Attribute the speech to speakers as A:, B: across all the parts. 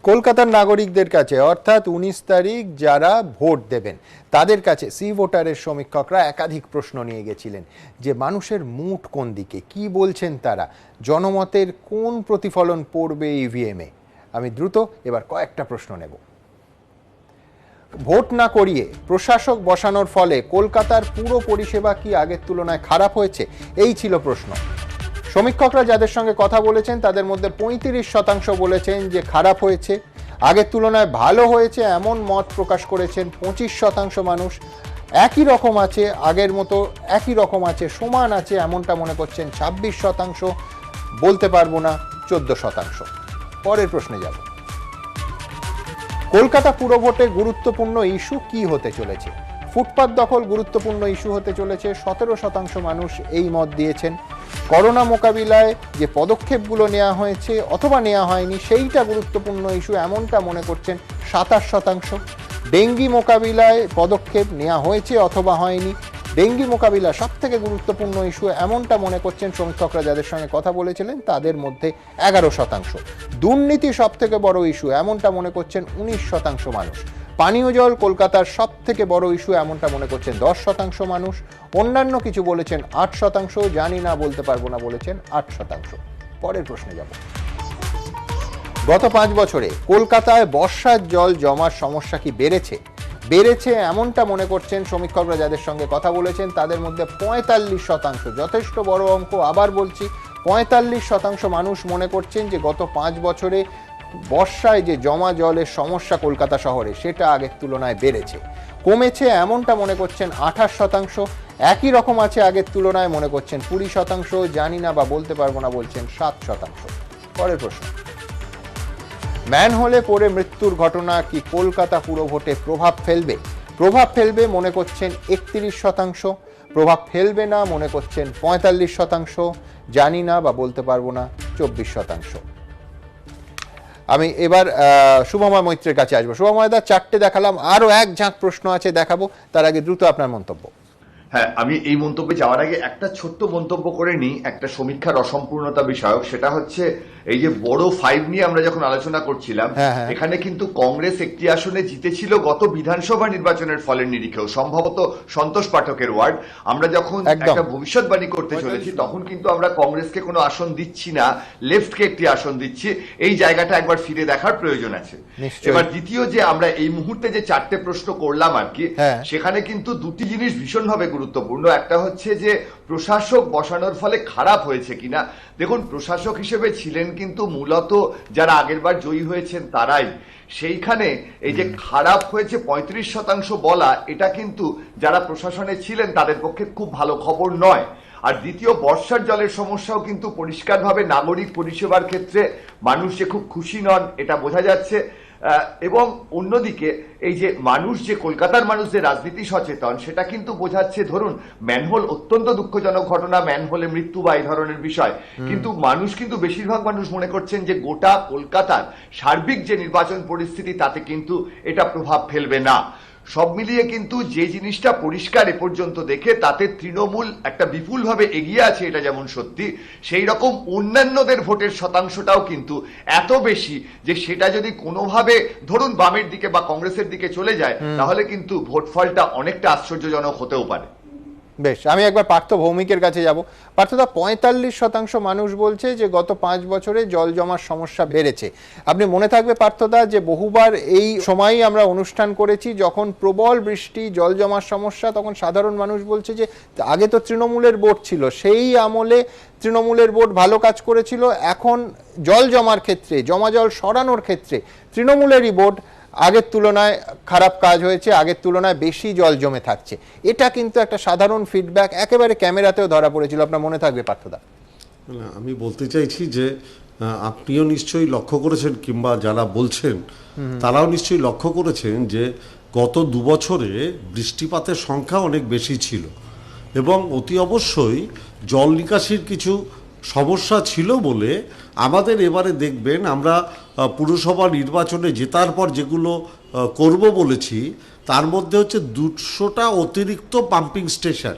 A: কলকাতার নাগরিকদের কাছে অর্থাৎ 19 তারিখ যারা ভোট দেবেন তাদের কাছে সি ভোটারের সমীক্ষকরা একাধিক প্রশ্ন নিয়ে গেছিলেন যে মানুষের মুড কোন দিকে, কি বলছেন তারা, জনমতের কোন প্রতিফলন পড়বে ইভিএমে। আমি দ্রুত এবার কয়েকটা প্রশ্ন নেব। ভোট না করিয়ে প্রশাসক বসানোর ফলে কলকাতার পুরো পরিষেবা কি আগের তুলনায় খারাপ হয়েছে, এই ছিল প্রশ্ন। সমীক্ষকরা যাদের সঙ্গে কথা বলেছেন তাদের মধ্যে 35% বলেছেন যে খারাপ হয়েছে, আগের তুলনায় ভালো হয়েছে এমন মত প্রকাশ করেছেন 25% মানুষ। একই রকম আছে, আগের মতো একই রকম আছে, সমান আছে এমনটা মনে করছেন 26%, বলতে পারবো না 14%। পরের প্রশ্নে যাব। কলকাতা পুরভোটে গুরুত্বপূর্ণ ইস্যু কি হতে চলেছে? ফুটপাত দখল গুরুত্বপূর্ণ ইস্যু হতে চলেছে, 17% মানুষ এই মত দিয়েছেন। করোনা মোকাবিলায় যে পদক্ষেপগুলো নেওয়া হয়েছে অথবা নেওয়া হয়নি সেইটা গুরুত্বপূর্ণ ইস্যু এমনটা মনে করছেন 27%। ডেঙ্গি মোকাবিলায় পদক্ষেপ নেওয়া হয়েছে অথবা হয়নি, ডেঙ্গি মোকাবিলা সব থেকে গুরুত্বপূর্ণ ইস্যু এমনটা মনে করছেন সমীক্ষকরা যাদের সঙ্গে কথা বলেছিলেন তাদের মধ্যে 11%। দুর্নীতি সব থেকে বড় ইস্যু এমনটা মনে করছেন 19% মানুষ। পানীয় জল কলকাতার সব থেকে বড় ইস্যু এমনটা মনে করছেন 10% মানুষ। অন্যান্য কিছু বলেছেন 8%, জানি না বলতে পারবো না বলেছেন 8%। পরের প্রশ্নে যাব। গত 5 বছরে কলকাতায় বর্ষার জল জমার সমস্যা কি বেড়েছে এমনটা মনে করছেন সমীক্ষকরা যাদের সঙ্গে কথা বলেছেন তাদের মধ্যে 45%, যথেষ্ট বড় অঙ্ক, আবার বলছি 45% মানুষ মনে করছেন যে গত 5 বছরে বর্ষায় যে জমা জলের সমস্যা কলকাতা শহরে সেটা আগের তুলনায় বেড়েছে। কমেছে এমনটা মনে করছেন 28%, একই রকম আছে আগের তুলনায় মনে করছেন 20%, জানি না বা বলতে পারবো না বলছেন 7%। পরের প্রশ্ন। ম্যানহোলে পড়ে মৃত্যুর ঘটনা কি কলকাতা পুরভোটে প্রভাব ফেলবে মনে করছেন 31%, প্রভাব ফেলবে না মনে করছেন 45%, জানি না বা বলতে পারবো না 24%। আমি এবার শুভময় মৈত্রের কাছে আসবো। শুভময় দা, 4টে দেখালাম, আরো এক ঝাঁক প্রশ্ন আছে দেখাবো, তার আগে দ্রুত আপনার মন্তব্য।
B: হ্যাঁ, আমি এই মন্তব্যে যাওয়ার আগে একটা ছোট্ট মন্তব্য করে নিই, একটা সমীক্ষার অসম্পূর্ণতা বিষয়ক। সেটা হচ্ছে এই যে বড় 5 নিয়ে আমরা যখন আলোচনা করছিলাম, এখানে কিন্তু কংগ্রেস একটি আসনে জিতেছিল গত বিধানসভা নির্বাচনের ফলের নিরিখেও, সম্ভবত সন্তোষ পাঠকের ওয়ার্ড। আমরা যখন একটা ভবিষ্যৎবাণী করতে চলেছি তখন কিন্তু আমরা কংগ্রেসকে কোনো আসন দিচ্ছি না, লেফটকে একটি আসন দিচ্ছি। এই জায়গাটা একবার ফিরে দেখার প্রয়োজন আছে। এবার দ্বিতীয় যে আমরা এই মুহূর্তে যে 4টে প্রশ্ন করলাম আর কি, সেখানে কিন্তু দুটি জিনিস ভীষণভাবে গুরুত্বপূর্ণ। একটা হচ্ছে যে প্রশাসক বসানোর ফলে খারাপ হয়েছে কিনা। দেখুন, প্রশাসক হিসেবে ছিলেন কিন্তু মূলত যারা আগেরবার জয়ী হয়েছেন তারাই। সেইখানে এই যে খারাপ হয়েছে 35% বলা, এটা কিন্তু যারা প্রশাসনে ছিলেন তাদের পক্ষে খুব ভালো খবর নয়। আর দ্বিতীয়, বর্ষার জলের সমস্যাও কিন্তু পরিষ্কারভাবে নাগরিক পরিষেবার ক্ষেত্রে মানুষ যে খুব খুশি নন এটা বোঝা যাচ্ছে। এবং অন্যদিকে এই যে মানুষ, যে কলকাতার মানুষ যে রাজনীতি সচেতন, সেটা কিন্তু বোঝাচ্ছে। ধরুন, ম্যানহোল অত্যন্ত দুঃখজনক ঘটনা, ম্যানহোলে মৃত্যু বা এই ধরনের বিষয়, কিন্তু মানুষ কিন্তু বেশিরভাগ মানুষ মনে করছেন যে গোটা কলকাতার সার্বিক যে নির্বাচন পরিস্থিতি তাতে কিন্তু এটা প্রভাব ফেলবে না। সব মিলিয়ে কিন্তু যে জিনিসটা পরিষ্কার এ পর্যন্ত দেখে, তাতে তৃণমূল একটা বিপুলভাবে এগিয়ে আছে, এটা যেমন সত্যি, সেই রকম অন্যান্যদের ভোটের শতাংশটাও কিন্তু এত বেশি যে সেটা যদি কোনোভাবে ধরুন বামের দিকে বা কংগ্রেসের দিকে চলে যায় তাহলে কিন্তু ভোট ফলটা অনেকটা আশ্চর্যজনক হতেও পারে।
A: বেশ, আমি একবার পার্থ ভৌমিকের কাছে যাব। পার্থদা, 45% মানুষ বলছে যে গত 5 বছরে জল জমার সমস্যা বেড়েছে। আপনি মনে থাকবে পার্থদা যে বহুবার এই সময়ই আমরা অনুষ্ঠান করেছি যখন প্রবল বৃষ্টি, জল জমার সমস্যা, তখন সাধারণ মানুষ বলছে যে আগে তো তৃণমূলের বোর্ড ছিল, সেই আমলে তৃণমূলের বোর্ড ভালো কাজ করেছিল, এখন জল জমার ক্ষেত্রে, জমা জল সরানোর ক্ষেত্রে তৃণমূলেরই বোর্ড আগের তুলনায় খারাপ কাজ হয়েছে, আগের তুলনায় বেশি জল জমে থাকছে। এটা কিন্তু একটা সাধারণ ফিডব্যাক, একেবারে ক্যামেরাতেও ধরা পড়েছিল, আপনার মনে থাকবে পার্থদা।
C: আমি বলতে চাইছি যে আপনিও নিশ্চয়ই লক্ষ্য করেছেন, কিংবা যারা বলছেন তারাও নিশ্চয়ই লক্ষ্য করেছেন যে গত 2 বছরে বৃষ্টিপাতের সংখ্যা অনেক বেশি ছিল এবং অতি অবশ্যই জল নিকাশির কিছু সমস্যা ছিল বলে আমাদের এবারে দেখবেন আমরা পুরসভা নির্বাচনে জেতার পর যেগুলো করব বলেছি তার মধ্যে হচ্ছে 200টা অতিরিক্ত পাম্পিং স্টেশন,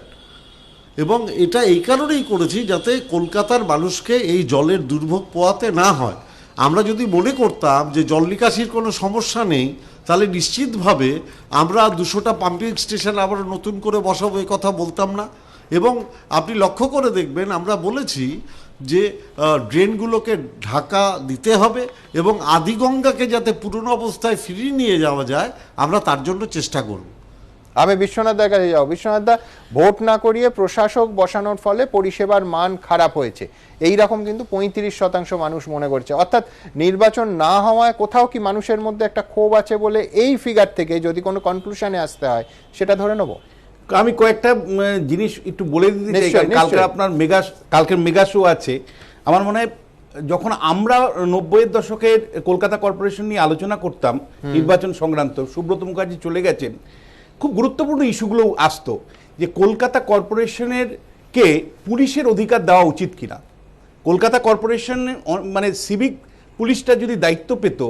C: এবং এটা এই কারণেই করেছি যাতে কলকাতার মানুষকে এই জলের দুর্ভোগ পোহাতে না হয়। আমরা যদি মনে করতাম যে জল নিকাশির কোনো সমস্যা নেই, তাহলে নিশ্চিতভাবে আমরা 200টা পাম্পিং স্টেশন আবার নতুন করে বসাবো, এই কথা বলতাম না। এবং আপনি লক্ষ্য করে দেখবেন আমরা বলেছি যে ড্রেনগুলোকে ঢাকা দিতে হবে এবং আদিগঙ্গাকে যাতে পুরনো অবস্থায় ফিরিয়ে নিয়ে যাওয়া যায় আমরা তার জন্য চেষ্টা করব।
A: আমি বিশ্বনাথ দার কাছে যাও। বিশ্বনাথ দা, ভোট না করিয়ে প্রশাসক বসানোর ফলে পরিষেবার মান খারাপ হয়েছে, এই রকম কিন্তু 35% মানুষ মনে করছে। অর্থাৎ নির্বাচন না হওয়ায় কোথাও কি মানুষের মধ্যে একটা ক্ষোভ আছে বলে এই ফিগার থেকে যদি কোনো কনক্লুশনে আসতে হয় সেটা ধরে নেব।
D: আমি কয়েকটা জিনিস একটু বলে দিতে চাই। কালকে আপনার কালকের মেগা শো আছে। আমার মনে হয় যখন আমরা 90-এর দশকের কলকাতা কর্পোরেশন নিয়ে আলোচনা করতাম নির্বাচন সংক্রান্ত, সুব্রত মুখার্জি চলে গেছেন, খুব গুরুত্বপূর্ণ ইস্যুগুলো আসতো যে কলকাতা কর্পোরেশনের কে পুলিশের অধিকার দেওয়া উচিত কিনা। কলকাতা কর্পোরেশন মানে সিভিক পুলিশটা যদি দায়িত্ব পেত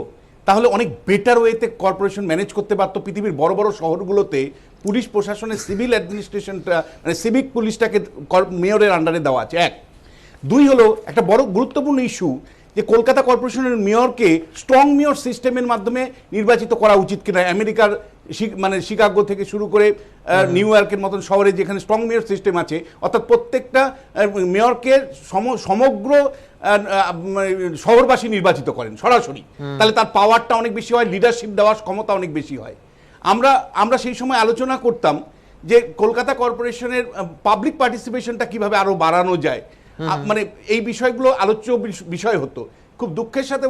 D: তাহলে অনেক বেটার ওয়েতে কর্পোরেশন ম্যানেজ করতে পারত। পৃথিবীর বড় বড় শহরগুলোতে পুলিশ প্রশাসনের সিভিল অ্যাডমিনিস্ট্রেশনটা মানে সিভিক পুলিশটাকে মেয়রের আন্ডারে দেওয়া আছে। 1, 2 হলো একটা বড় গুরুত্বপূর্ণ ইস্যু যে কলকাতা কর্পোরেশনের মেয়রকে স্ট্রং মেয়র সিস্টেমের মাধ্যমে নির্বাচিত করা উচিত কিনা। আমেরিকার মানে শিকাগো থেকে শুরু করে নিউ ইয়র্কের মতন শহরে যেখানে স্ট্রং মেয়র সিস্টেম আছে, অর্থাৎ প্রত্যেকটা মেয়রকে সমগ্র শহরবাসী নির্বাচিত করেন সরাসরি, তাহলে তার পাওয়ারটা অনেক বেশি হয়, লিডারশিপ দেওয়ার ক্ষমতা অনেক বেশি হয়। আমরা সেই সময় আলোচনা করতাম যে কলকাতা কর্পোরেশনের পাবলিক পার্টিসিপেশনটা কিভাবে আরো বাড়ানো যায়, মানে এই বিষয়গুলো আলোচ্য বিষয় হতো। খুব দুঃখের সাথে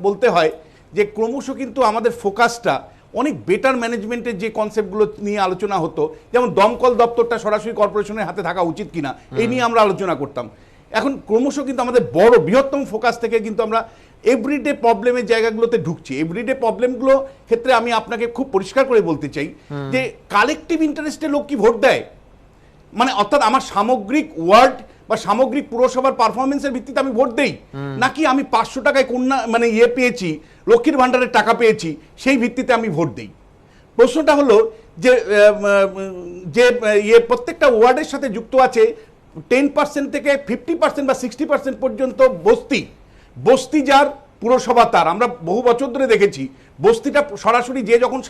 D: বলতে হয় যে ক্রমশ কিন্তু আমাদের ফোকাসটা অনেক বেটার ম্যানেজমেন্টের যে কনসেপ্টগুলো নিয়ে আলোচনা হতো, যেমন দমকল দপ্তরটা সরাসরি কর্পোরেশনের হাতে থাকা উচিত কিনা, এই নিয়ে আমরা আলোচনা করতাম। এখন ক্রমশ কিন্তু আমাদের বড় বৃহত্তম ফোকাস থেকে কিন্তু আমরা এভরিডে প্রবলেমের জায়গাগুলোতে ঢুকছি। এভরিডে প্রবলেমগুলো ক্ষেত্রে আমি আপনাকে খুব পরিষ্কার করে বলতে চাই যে কালেকটিভ ইন্টারেস্টে লোক কি ভোট দেয়, মানে অর্থাৎ আমার সামগ্রিক ওয়ার্ড বা সামগ্রিক পুরসভার পারফরমেন্সের ভিত্তিতে আমি ভোট দেই, নাকি আমি 500 টাকায় কন্যা মানে পেয়েছি, লক্ষ্মীর ভান্ডারের টাকা পেয়েছি, সেই ভিত্তিতে আমি ভোট দেই। প্রশ্নটা হলো যে প্রত্যেকটা ওয়ার্ডের সাথে যুক্ত আছে 10% থেকে 50% বা 60% পর্যন্ত বস্তি যার পুরসভা তার। আমরা বহু বছর ধরে দেখেছি বস্তিটা সরাসরি যে যখন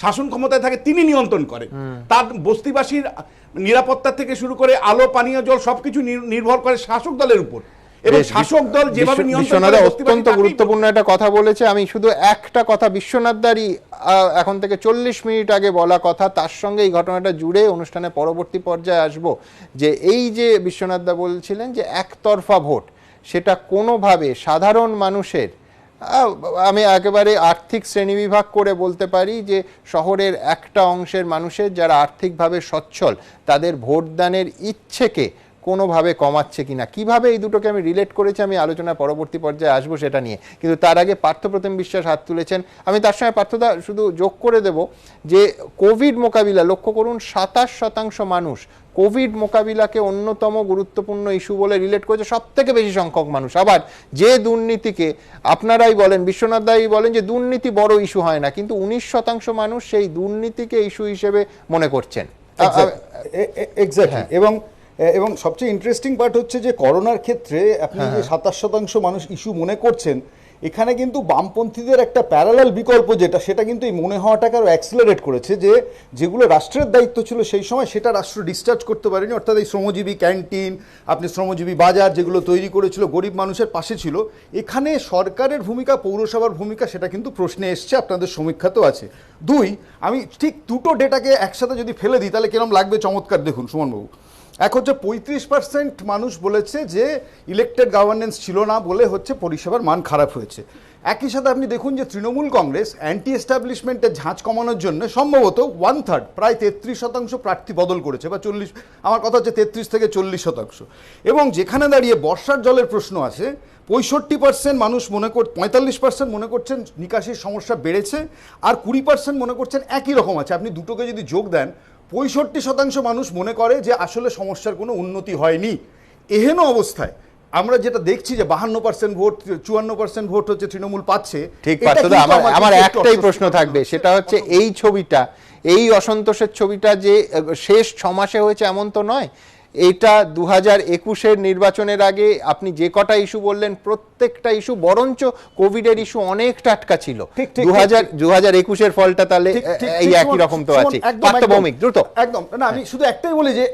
D: শাসন ক্ষমতায় থাকে তিনি নিয়ন্ত্রণ করে। তার বস্তিবাসীর নিরাপত্তা থেকে শুরু করে আলো পানীয় জল সবকিছু নির্ভর করে শাসক দলের উপর, এবং শাসক দল যেভাবে নিয়ন্ত্রণ করে।
A: অত্যন্ত গুরুত্বপূর্ণ একটা কথা বলেছে। আমি শুধু একটা কথা বিশ্বনাথ দারই এখন থেকে 40 মিনিট আগে বলা কথা, তার সঙ্গে এই ঘটনাটা জুড়ে অনুষ্ঠানের পরবর্তী পর্যায়ে আসব, যে এই যে বিশ্বনাথ দা বলছিলেন যে একতরফা ভোট, সেটা কোনোভাবে সাধারণ মানুষের, আমি একেবারে আর্থিক শ্রেণীবিভাগ করে বলতে পারি যে শহরের একটা অংশের মানুষের যারা আর্থিকভাবে সচ্ছল তাদের ভোটদানের ইচ্ছেকে কোনোভাবে কমাচ্ছে কিনা, কিভাবে এই দুটোকে আমি রিলেট করেছি আমি আলোচনার পরবর্তী পর্যায়ে আসবো সেটা নিয়ে। কিন্তু তার আগে পার্থপ্রতিম বিশ্বাস হাত তুলেছেন, আমি তার সঙ্গে পার্থদা শুধু যোগ করে দেব যে কোভিড মোকাবিলা, লক্ষ্য করুন 27% মানুষ কোভিড মোকাবিলাকে অন্যতম গুরুত্বপূর্ণ ইস্যু বলে রিলেট করেছে, সব থেকে বেশি সংখ্যক মানুষ। আবার যে দুর্নীতিকে আপনারাই বলেন, বিশ্বনাথ দাই বলেন যে দুর্নীতি বড় ইস্যু হয় না, কিন্তু 19% মানুষ সেই দুর্নীতিকে ইস্যু হিসেবে মনে করছেন।
E: এক্স্যাক্টলি। এবং সবচেয়ে ইন্টারেস্টিং পার্ট হচ্ছে যে করোনার ক্ষেত্রে আপনি যে 27% মানুষ ইস্যু মনে করছেন, এখানে কিন্তু বামপন্থীদের একটা প্যারালাল বিকল্প সেটা কিন্তু এই মনে হওয়াটাকে আরো অ্যাক্সিলারেট করেছে, যে যেগুলো রাষ্ট্রের দায়িত্ব ছিল সেই সময় সেটা রাষ্ট্র ডিসচার্জ করতে পারেনি। অর্থাৎ এই শ্রমজীবী ক্যান্টিন, আপনি শ্রমজীবী বাজার যেগুলো তৈরি করেছিল, গরিব মানুষের পাশে ছিল, এখানে সরকারের ভূমিকা, পৌরসভার ভূমিকা সেটা কিন্তু প্রশ্নে এসছে, আপনাদের সমীক্ষাতেও আছে। 2, আমি ঠিক দুটো ডেটাকে একসাথে যদি ফেলে দিই তাহলে কিরম লাগবে, চমৎকার দেখুন সুমনবাবু। এক হচ্ছে 35% মানুষ বলেছে যে ইলেকটেড গভর্নেন্স ছিল না বলে হচ্ছে পরিষেবার মান খারাপ হয়েছে। একই সাথে আপনি দেখুন যে তৃণমূল কংগ্রেস অ্যান্টি এস্টাবলিশমেন্টের ঝাঁজ কমানোর জন্য সম্ভবত 1/3 প্রায় 33% প্রার্থী বদল করেছে, বা 40, আমার কথা হচ্ছে 33 থেকে 40%। এবং যেখানে দাঁড়িয়ে বর্ষার জলের প্রশ্ন আছে, 65% মানুষ 45% মনে করছেন নিকাশির সমস্যা বেড়েছে, আর 20% মনে করছেন একই রকম আছে। আপনি দুটোকে যদি যোগ দেন, 65% মানুষ মনে করে যে আসলে সমস্যার কোনো উন্নতি হয়নি। এহেন অবস্থায় আমরা যেটা দেখছি যে 52% ভোট, 54% ভোট হচ্ছে তৃণমূল পাচ্ছে।
A: ঠিক, আমার একটাই প্রশ্ন থাকবে, সেটা হচ্ছে এই ছবিটা, এই অসন্তোষের ছবিটা যে শেষ 6 মাসে হয়েছে এমন তো নয়। এইটা 2021-এর নির্বাচনের আগে আপনি যে কটা ইস্যু বললেন প্রত্যেকটা ইস্যু বরঞ্চ কোভিডের ইস্যু অনেক টাটকা ছিল। 2021-এর ফলটা তাহলে এই একই রকম তো আছে। পার্থভৌমিক দ্রুত
E: একদম না, আমি শুধু একটাই বলি যে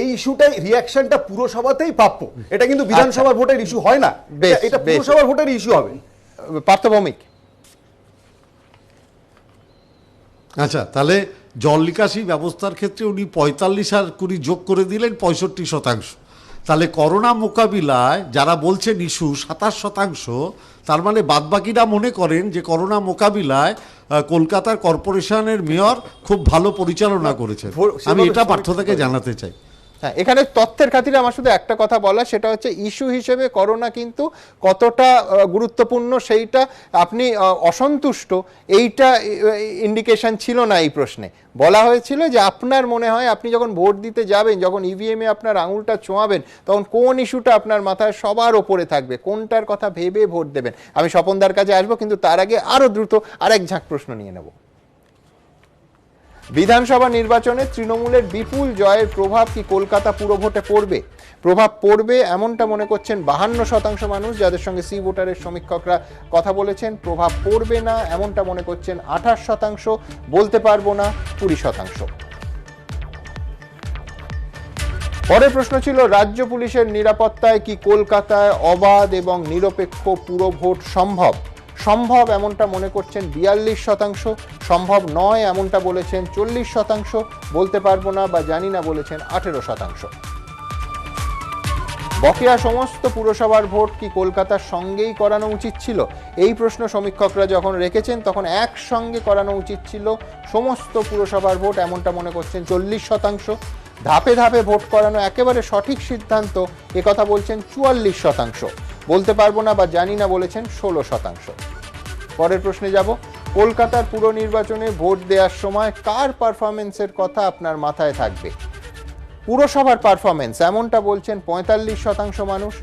E: এই ইস্যুটাই রিঅ্যাকশনটা পুরসভাতেই প্রাপ্য, এটা কিন্তু বিধানসভার ভোটের ইস্যু হয় না, এটা পুরসভার ভোটের ইস্যু হবে।
A: পার্থভৌমিক
C: আচ্ছা, তাহলে জল নিকাশি ব্যবস্থার ক্ষেত্রে উনি 45 আর 20 যোগ করে দিলেন 65%। তাহলে করোনা মোকাবিলায় যারা বলছেন ইস্যু 27%, তার মানে বাদবাকিরা মনে করেন যে করোনা মোকাবিলায় কলকাতার কর্পোরেশনের মেয়র খুব ভালো পরিচালনা করেছেন। আমি এটা পার্থ থেকে জানাতে চাই।
A: হ্যাঁ, এখানে তথ্যের খাতিরে আমার শুধু একটা কথা বলা, সেটা হচ্ছে ইস্যু হিসেবে করোনা কিন্তু কতটা গুরুত্বপূর্ণ সেইটা আপনি অসন্তুষ্ট এইটা ইন্ডিকেশন ছিল না এই প্রশ্নে। বলা হয়েছিল যে আপনার মনে হয় আপনি যখন ভোট দিতে যাবেন, যখন ইভিএমে আপনার আঙুলটা ছোঁয়াবেন, তখন কোন ইস্যুটা আপনার মাথায় সবার ওপরে থাকবে, কোনটার কথা ভেবে ভোট দেবেন। আমি স্বপনদার কাছে আসবো, কিন্তু তার আগে আরো দ্রুত আরেক ঝাঁক প্রশ্ন নিয়ে নেব। বিধানসভা নির্বাচনে তৃণমূলের বিপুল জয়ের প্রভাব কি কলকাতা পুরভোটে পড়বে? প্রভাব পড়বে এমনটা মনে করছেন 52% মানুষ, যাদের সঙ্গে সি ভোটারের সমীক্ষকরা কথা বলেছেন। প্রভাব পড়বে না এমনটা মনে করছেন 28%, বলতে পারবো না 20%। পরের প্রশ্ন ছিল রাজ্য পুলিশের নিরাপত্তায় কি কলকাতায় অবাধ এবং নিরপেক্ষ পুরভোট সম্ভব? সম্ভব এমনটা মনে করছেন 42%, সম্ভব নয় এমনটা বলেছেন 40%, বলতে পারবো না বা জানি না বলেছেন 18%। বকেয়া সমস্ত পুরসভার ভোট কি কলকাতার সঙ্গেই করানো উচিত ছিল? এই প্রশ্ন সমীক্ষকরা যখন রেখেছেন তখন একসঙ্গে করানো উচিত ছিল সমস্ত পুরসভার ভোট, এমনটা মনে করছেন 40%। ধাপে ধাপে ভোট করানো একেবারে সঠিক সিদ্ধান্ত, একথা বলছেন 44%, বলতে পারবো না বা জানি না বলেছেন 16%। পরের প্রশ্নে যাব। কলকাতার পুর নির্বাচনে ভোট দেওয়ার সময় কার পারফরমেন্সের কথা আপনার মাথায় থাকবে? পুরসভার পারফরমেন্স এমনটা বলছেন 45% মানুষ।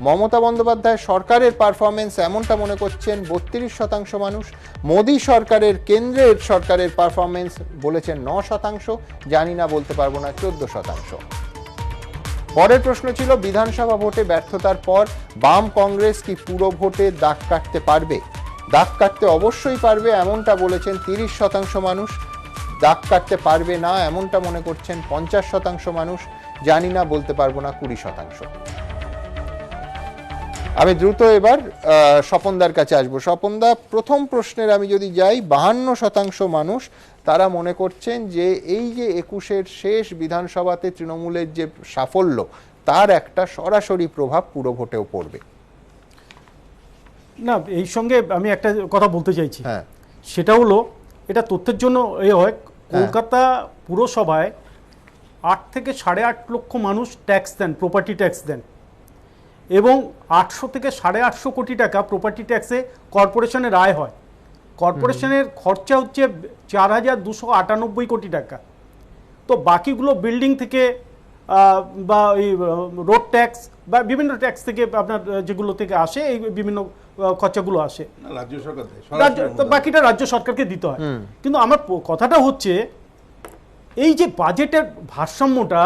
A: মমতা বন্দ্যোপাধ্যায় সরকারের পারফরমেন্স এমনটা মনে করছেন 32% মানুষ। মোদী সরকারের কেন্দ্রের সরকারের পারফরমেন্স বলেছেন 9%, জানি না বলতে পারবো না 14%। পরের প্রশ্ন ছিল বিধানসভা ভোটে ব্যর্থতার পর বাম কংগ্রেস কি পুরো ভোটে দাগ কাটতে পারবে? দাগ কাটতে অবশ্যই পারবে এমনটা বলেছেন 30% মানুষ। দাগ কাটতে পারবে না এমনটা মনে করছেন 50% মানুষ, জানি না বলতে পারবো না 20%। আমি দ্রুত এবার স্বপনদার কাছে আসবো। স্বপনদা, প্রথম প্রশ্নের আমি যদি যাই, 52% মানুষ তারা মনে করছেন যে এই যে 21-এর শেষ বিধানসভাতে তৃণমূলের যে সাফল্য, তার একটা সরাসরি প্রভাব পুরো ভোটেও পড়বে।
F: না, এই সঙ্গে আমি একটা কথা বলতে চাইছি,
A: হ্যাঁ,
F: সেটা হলো এটা তথ্যের জন্য হয় কলকাতা পুরসভায় 8 থেকে 8.5 লক্ষ মানুষ ট্যাক্স দেন, প্রপার্টি ট্যাক্স দেন, এবং 800 থেকে 850 কোটি টাকা প্রপার্টি ট্যাক্সে কর্পোরেশনের আয় হয়। কর্পোরেশনের খরচা হচ্ছে 4298 কোটি টাকা। তো বাকিগুলো বিল্ডিং থেকে বা এই রোড ট্যাক্স বা বিভিন্ন ট্যাক্স থেকে আপনার যেগুলো থেকে আসে, এই বিভিন্ন খরচাগুলো আসে,
D: রাজ্য সরকার
F: বাকিটা রাজ্য সরকারকে দিতে হয়। কিন্তু আমার কথাটা হচ্ছে এই যে বাজেটের ভারসাম্যটা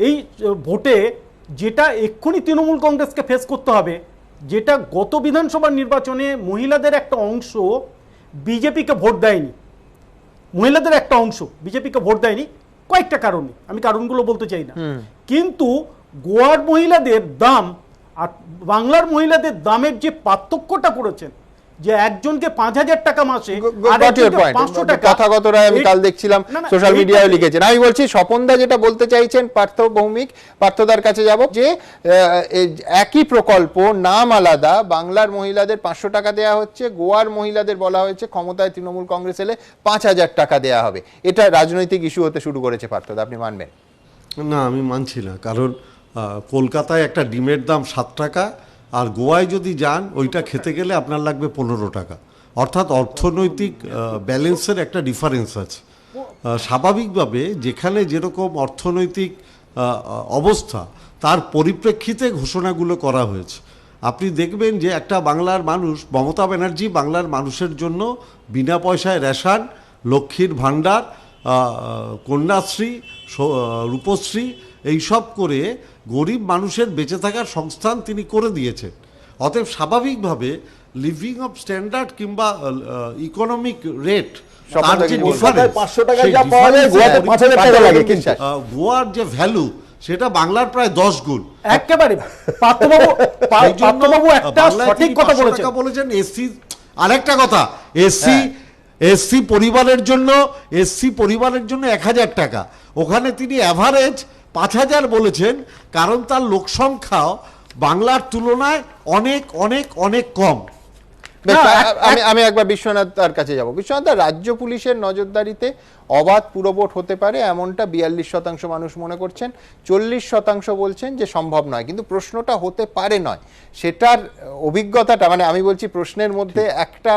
F: এই ভোটে, যেটা এক্ষুনি তৃণমূল কংগ্রেসকে ফেস করতে হবে, যেটা গত বিধানসভা নির্বাচনে মহিলাদের একটা অংশ বিজেপিকে ভোট দেয়নি, মহিলাদের একটা অংশ বিজেপিকে ভোট দেয়নি কয়েকটা কারণে, আমি কারণগুলো বলতে চাই না, কিন্তু গোয়ার মহিলাদের দাম আর বাংলার মহিলাদের দামের যে পার্থক্যটা করেছেন, যে একজনকে 5,000 টাকা মাসে,
A: কথাগতরা আমি কাল দেখছিলাম সোশ্যাল মিডিয়ায় লিখেছেন। আমি বলছি স্বপনদা যেটা বলতে চাইছেন, পার্থভৌমিক, পার্থদার কাছে যাব, যে একই প্রকল্প, নাম আলাদা, বাংলার মহিলাদের 500 টাকা দেওয়া হচ্ছে, গোয়ার মহিলাদের বলা হয়েছে ক্ষমতায় তৃণমূল কংগ্রেস এলে 5,000 টাকা দেওয়া হবে। এটা রাজনৈতিক ইস্যু হতে শুরু করেছে। পার্থদা, আপনি মানবেন?
C: না, আমি মানছি না, কারণ কলকাতায় একটা ডিমের দাম 7 টাকা, আর গোয়ায় যদি যান ওইটা খেতে গেলে আপনার লাগবে 15 টাকা। অর্থাৎ অর্থনৈতিক ব্যালেন্সের একটা ডিফারেন্স আছে। স্বাভাবিকভাবে যেখানে যেরকম অর্থনৈতিক অবস্থা, তার পরিপ্রেক্ষিতে ঘোষণাগুলো করা হয়েছে। আপনি দেখবেন যে একটা বাংলার মানুষ, মমতা ব্যানার্জি বাংলার মানুষের জন্য বিনা পয়সায় রেশন, লক্ষ্মীর ভাণ্ডার, কন্যাশ্রী, রূপশ্রী এইসব করে গরিব মানুষের বেঁচে থাকার সংস্থান তিনি করে দিয়েছেন। অতএব স্বাভাবিকভাবে লিভিং অফ স্ট্যান্ডার্ড কিংবা ইকোনমিক রেট তার যে difference,
E: 500 টাকা
C: সেই
E: যা পাওয়া যায়
C: difference
E: গোয়াতে 5,000 টাকা লাগে কিন্তু
C: গোয়ার যে ভ্যালু সেটা বাংলার প্রায় 10 গুণ।
F: একেবারে পার্থবাবু একটা সঠিক কথা বলেছেন।
C: এসসি আরেকটা কথা, এসসি পরিবারের জন্য 1000 টাকা, ওখানে তিনি অ্যাভারেজ 5000 বলেছেন, কারণ তার লোক সংখ্যা বাংলার তুলনায় অনেক অনেক অনেক কম।
A: বেশ, আমি একবার বিশ্বনাথ তার কাছে যাব। বিশ্বনাথ দা, রাজ্য পুলিশের নজরদারিতে অবাধ পুরভোট হতে পারে এমনটা 42% মানুষ মনে করছেন, 40% বলছেন যে সম্ভব নয়। কিন্তু প্রশ্নটা হতে পারে নয়, সেটার অভিজ্ঞতাটা, মানে আমি বলছি প্রশ্নের মধ্যে একটা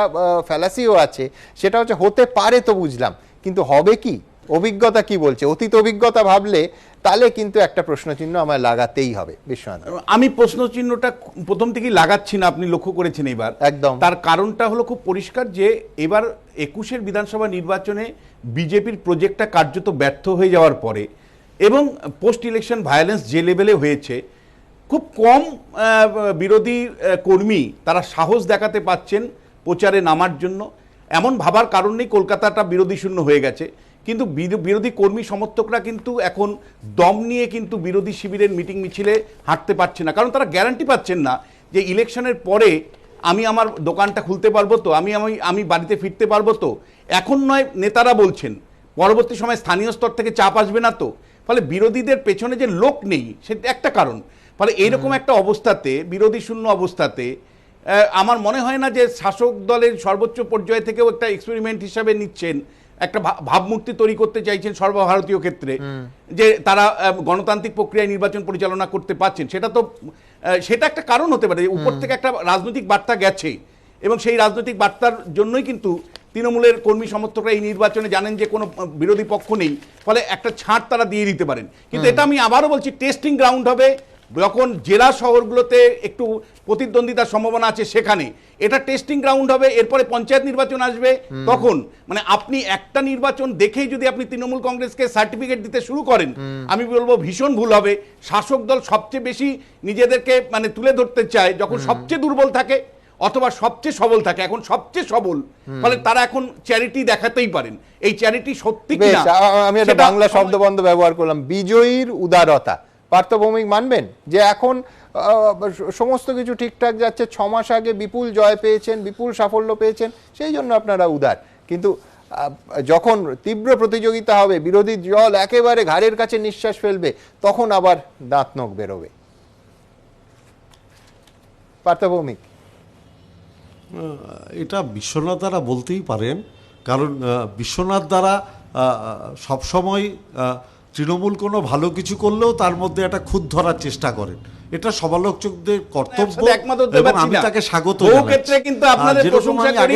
A: ফ্যালাসিও আছে, সেটা হচ্ছে হতে পারে তো বুঝলাম, কিন্তু হবে কি, অভিজ্ঞতা কি বলছে? অতীত অভিজ্ঞতা ভাবলে তাহলে কিন্তু একটা প্রশ্নচিহ্ন আমায় লাগাতেই হবে। বিশ্বনাথ,
D: আমি প্রশ্নচিহ্নটা প্রথম থেকেই লাগাচ্ছি না, আপনি লক্ষ্য করেছেন এবার।
A: একদম।
D: তার কারণটা হলো খুব পরিষ্কার যে এবার 21-এর বিধানসভা নির্বাচনে বিজেপির প্রজেক্টটা কার্যত ব্যর্থ হয়ে যাওয়ার পরে এবং পোস্ট ইলেকশন ভায়োলেন্স যে লেভেলে হয়েছে, খুব কম বিরোধী কর্মী তারা সাহস দেখাতে পাচ্ছেন প্রচারে নামার জন্য। এমন ভাবার কারণ নেই কলকাতাটা বিরোধী শূন্য হয়ে গেছে, কিন্তু বিরোধী কর্মী সমর্থকরা কিন্তু এখন দম নিয়ে কিন্তু বিরোধী শিবিরের মিটিং মিছিলে হাঁটতে পারছে না, কারণ তারা গ্যারান্টি পাচ্ছেন না যে ইলেকশনের পরে আমি আমার দোকানটা খুলতে পারবো তো, আমি বাড়িতে ফিরতে পারবো তো। এখন নয়, নেতারা বলছেন পরবর্তী সময় স্থানীয় স্তর থেকে চাপ আসবে না তো। ফলে বিরোধীদের পেছনে যে লোক নেই সেটা একটা কারণ। ফলে এইরকম একটা অবস্থাতে, বিরোধী শূন্য অবস্থাতে, আমার মনে হয় না যে শাসক দলের সর্বোচ্চ পর্যায়ে থেকেও একটা এক্সপেরিমেন্ট হিসাবে নিচ্ছেন, একটা ভাবমূর্তি তৈরি করতে চাইছেন সর্বভারতীয় ক্ষেত্রে, যে তারা গণতান্ত্রিক প্রক্রিয়ায় নির্বাচন পরিচালনা করতে পারছেন। সেটা একটা কারণ হতে পারে, উপর থেকে একটা রাজনৈতিক বার্তা গেছে, এবং সেই রাজনৈতিক বার্তার জন্যই কিন্তু তৃণমূলের কর্মী সমর্থকরা এই নির্বাচনে জানেন যে কোনো বিরোধী পক্ষ নেই, ফলে একটা ছাড় তারা দিয়ে দিতে পারেন। কিন্তু এটা আমি আবারও বলছি, টেস্টিং গ্রাউন্ড হবে যখন জেলা শহরগুলোতে একটু প্রতিদ্বন্দ্বিতার সম্ভাবনা আছে, সেখানে এটা টেস্টিং গ্রাউন্ড হবে। এরপরে পঞ্চায়েত নির্বাচন আসবে, তখন মানে আপনি একটা নির্বাচন দেখেই যদি আপনি তৃণমূল কংগ্রেসকে সার্টিফিকেট দিতে শুরু করেন, আমি বলবো ভীষণ ভুল হবে। শাসক দল সবচেয়ে বেশি নিজেদেরকে মানে তুলে ধরতে চায় যখন সবচেয়ে দুর্বল থাকে অথবা সবচেয়ে সবল থাকে। এখন সবচেয়ে সবল, ফলে তারা এখন চ্যারিটি দেখাতেই পারেন। এই চ্যারিটি সত্যি কিনা,
A: আমি একটা বাংলা শব্দবন্ধ ব্যবহার করলাম, বিজয়ীর উদারতা। পার্থভৌমিক মানবেন যে এখন সমস্ত কিছু ঠিকঠাক যাচ্ছে, 6 মাস আগে বিপুল জয় পেয়েছেন, বিপুল সাফল্য পেয়েছেন, সেই জন্য আপনারা উদার, কিন্তু যখন তীব্র প্রতিযোগিতা হবে, বিরোধী দল একেবারে ঘাড়ের কাছে নিঃশ্বাস ফেলবে, তখন আবার দাঁত নখ বেরোবে? পার্থভৌমিক,
C: এটা বিশ্বনাথ দ্বারা বলতেই পারেন, কারণ বিশ্বনাথ দ্বারা সবসময় তৃণমূল কোনো ভালো কিছু করলেও তার মধ্যে একটা খুঁত ধরার চেষ্টা করেন, এটা সমালোচকদের কর্তব্য এবং আমি তাকে স্বাগত জানাই।
D: বহু ক্ষেত্রে কিন্তু আপনাদের প্রশংসা করি,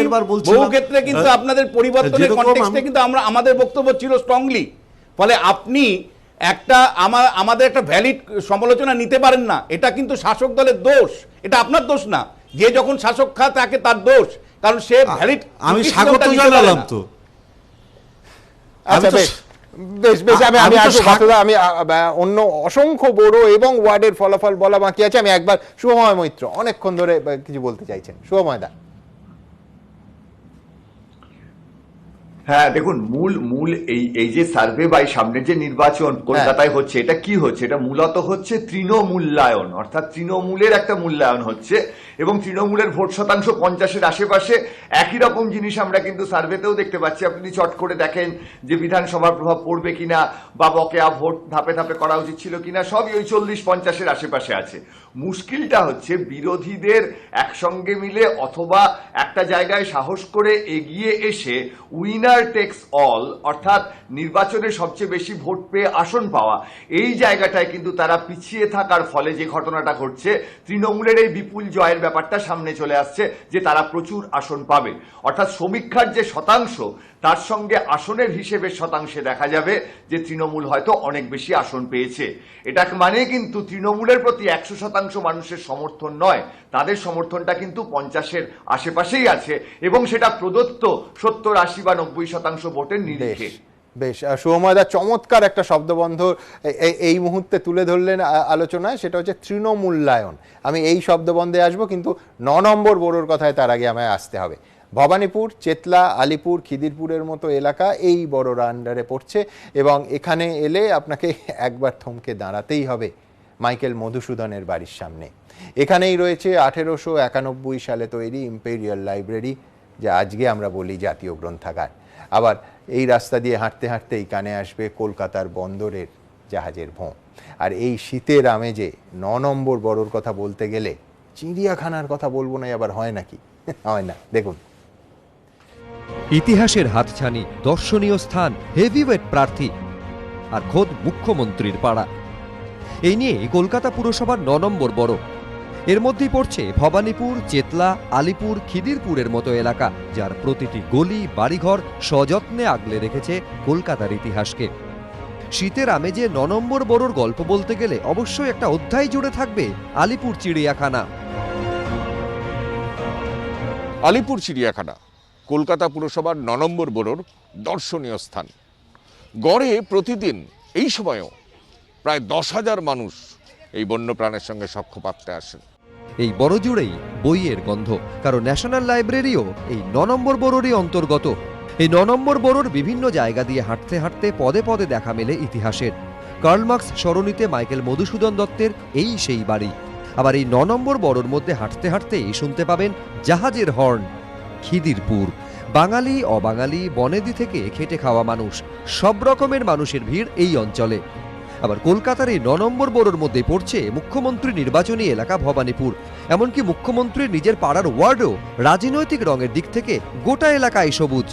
D: বহু ক্ষেত্রে কিন্তু আপনাদের পরিবর্তনের কনটেক্সটে কিন্তু আমাদের বক্তব্য ছিল স্ট্রংলি। ফলে আপনি আমাদের একটা ভ্যালিড সমালোচনা নিতে পারেন না, এটা কিন্তু শাসক দলের দোষ, এটা আপনার দোষ না। যে যখন শাসক খা তাকে তার দোষ, কারণ সে ভ্যালিড।
C: আমি স্বাগত জানালাম তো।
A: আচ্ছা বেশ, আমি অন্য অসংখ্য বড় এবং ওয়ার্ডের ফলাফল বলা বাকি আছে। আমি একবার শুভময় মৈত্র অনেকক্ষণ ধরে কিছু বলতে চাইছেন, শুভময় দা।
B: হ্যাঁ, দেখুন, মূল এই যে সার্ভে বাই সামনের যে নির্বাচন কলকাতায় হচ্ছে, এটা কি হচ্ছে? এটা মূলত হচ্ছে তৃণমূল্যায়ন, অর্থাৎ তৃণমূলের একটা মূল্যায়ন হচ্ছে, এবং তৃণমূলের ভোট শতাংশ 50-এর আশেপাশে। একই রকম জিনিস আমরা কিন্তু সার্ভেতেও দেখতে পাচ্ছি। আপনি চট করে দেখেন যে বিধানসভার প্রভাব পড়বে কিনা, বা বকেয়া ভোট ধাপে ধাপে করা উচিত ছিল কিনা, সবই ওই 40-50-এর আশেপাশে আছে। মুশকিলটা হচ্ছে বিরোধীদের একসঙ্গে মিলে অথবা একটা জায়গায় সাহস করে এগিয়ে এসে উইনার টেক্স অল, অর্থাৎ নির্বাচনে সবচেয়ে বেশি ভোট পেয়ে আসন পাওয়া, এই জায়গাটায় কিন্তু তারা পিছিয়ে থাকার ফলে যে ঘটনাটা ঘটছে, তৃণমূলের এই বিপুল জয়ের ব্যাপারটা সামনে চলে আসছে যে তারা প্রচুর আসন পাবে। অর্থাৎ সমীক্ষার যে শতাংশ, তার সঙ্গে আসনের হিসেবে শতাংশে দেখা যাবে যে তৃণমূল হয়তো অনেক বেশি আসন পেয়েছে। এটা মানে কিন্তু তৃণমূলের প্রতি 100% মানুষের সমর্থন নয়, তাদের সমর্থনটা কিন্তু 50-এর আশেপাশেই আছে, এবং সেটা প্রদত্ত 70, 80 বা 90% ভোটের নিরিখে।
A: বেশ, সৌম্যদা চমৎকার একটা শব্দবন্ধ এই মুহূর্তে তুলে ধরলেন আলোচনায়, সেটা হচ্ছে তৃণমূল্যায়ন। আমি এই শব্দবন্ধে আসবো, কিন্তু 9 নম্বর বোরোর কথায় তার আগে আমায় আসতে হবে। ভবানীপুর, চেতলা, আলিপুর, খিদিরপুরের মতো এলাকা এই বড়োর আন্ডারে পড়ছে, এবং এখানে এলে আপনাকে একবার থমকে দাঁড়াতেই হবে মাইকেল মধুসূদনের বাড়ির সামনে। এখানেই রয়েছে 1891 সালে তৈরি ইম্পেরিয়াল লাইব্রেরি, যা আজকে আমরা বলি জাতীয় গ্রন্থাগার। আবার এই রাস্তা দিয়ে হাঁটতে হাঁটতেই কানে আসবে কলকাতার বন্দরের জাহাজের ভোঁ। আর এই শীতের আমেজে 9 নম্বর বড়োর কথা বলতে গেলে চিড়িয়াখানার কথা বলবো না, আবার হয় নাকি? হয় না। দেখুন,
G: ইতিহাসের হাতছানি, দর্শনীয় স্থান, হেভিওয়েট প্রার্থী আর খোদ মুখ্যমন্ত্রীর পাড়া, এই নিয়ে কলকাতা পুরসভার 9 নম্বর বড়। এর মধ্যেই পড়ছে ভবানীপুর, চেতলা, আলিপুর, খিদিরপুরের মতো এলাকা, যার প্রতিটি গলি, বাড়িঘর সযত্নে আগলে রেখেছে কলকাতার ইতিহাসকে। শীতের আমেজে 9 নম্বর বড়োর গল্প বলতে গেলে অবশ্যই একটা অধ্যায় জুড়ে থাকবে আলিপুর চিড়িয়াখানা।
H: আলিপুর চিড়িয়াখানা কলকাতা পুরসভার 9 নম্বর বড়োর দর্শনীয় স্থান। গড়ে প্রতিদিন এই সময়ও প্রায় 10,000 মানুষ এই বন্যপ্রাণের সঙ্গে সাক্ষাৎ আসেন।
G: এই বড় জুড়েই বইয়ের গন্ধ, কারণ ন্যাশনাল লাইব্রেরিও এই 9 নম্বর বড়োরই অন্তর্গত। এই 9 নম্বর বড়োর বিভিন্ন জায়গা দিয়ে হাঁটতে হাঁটতে পদে পদে দেখা মেলে ইতিহাসের। কার্ল মার্কস সরণিতে মাইকেল মধুসূদন দত্তের এই সেই বাড়ি। আবার এই 9 নম্বর বড়োর মধ্যে হাঁটতে হাঁটতেই শুনতে পাবেন জাহাজের হর্ন। খিদিরপুর, বাঙালি অবাঙালি, বনেদি থেকে খেটে খাওয়া মানুষ, সব রকমের মানুষের ভিড় এই অঞ্চলে। আবার কলকাতার এই 9 নম্বর বড়োর মধ্যে পড়ছে মুখ্যমন্ত্রী নির্বাচনী এলাকা ভবানীপুর। এমনকি মুখ্যমন্ত্রীর নিজের পাড়ার ওয়ার্ডও রাজনৈতিক রঙের দিক থেকে গোটা এলাকায় সবুজ।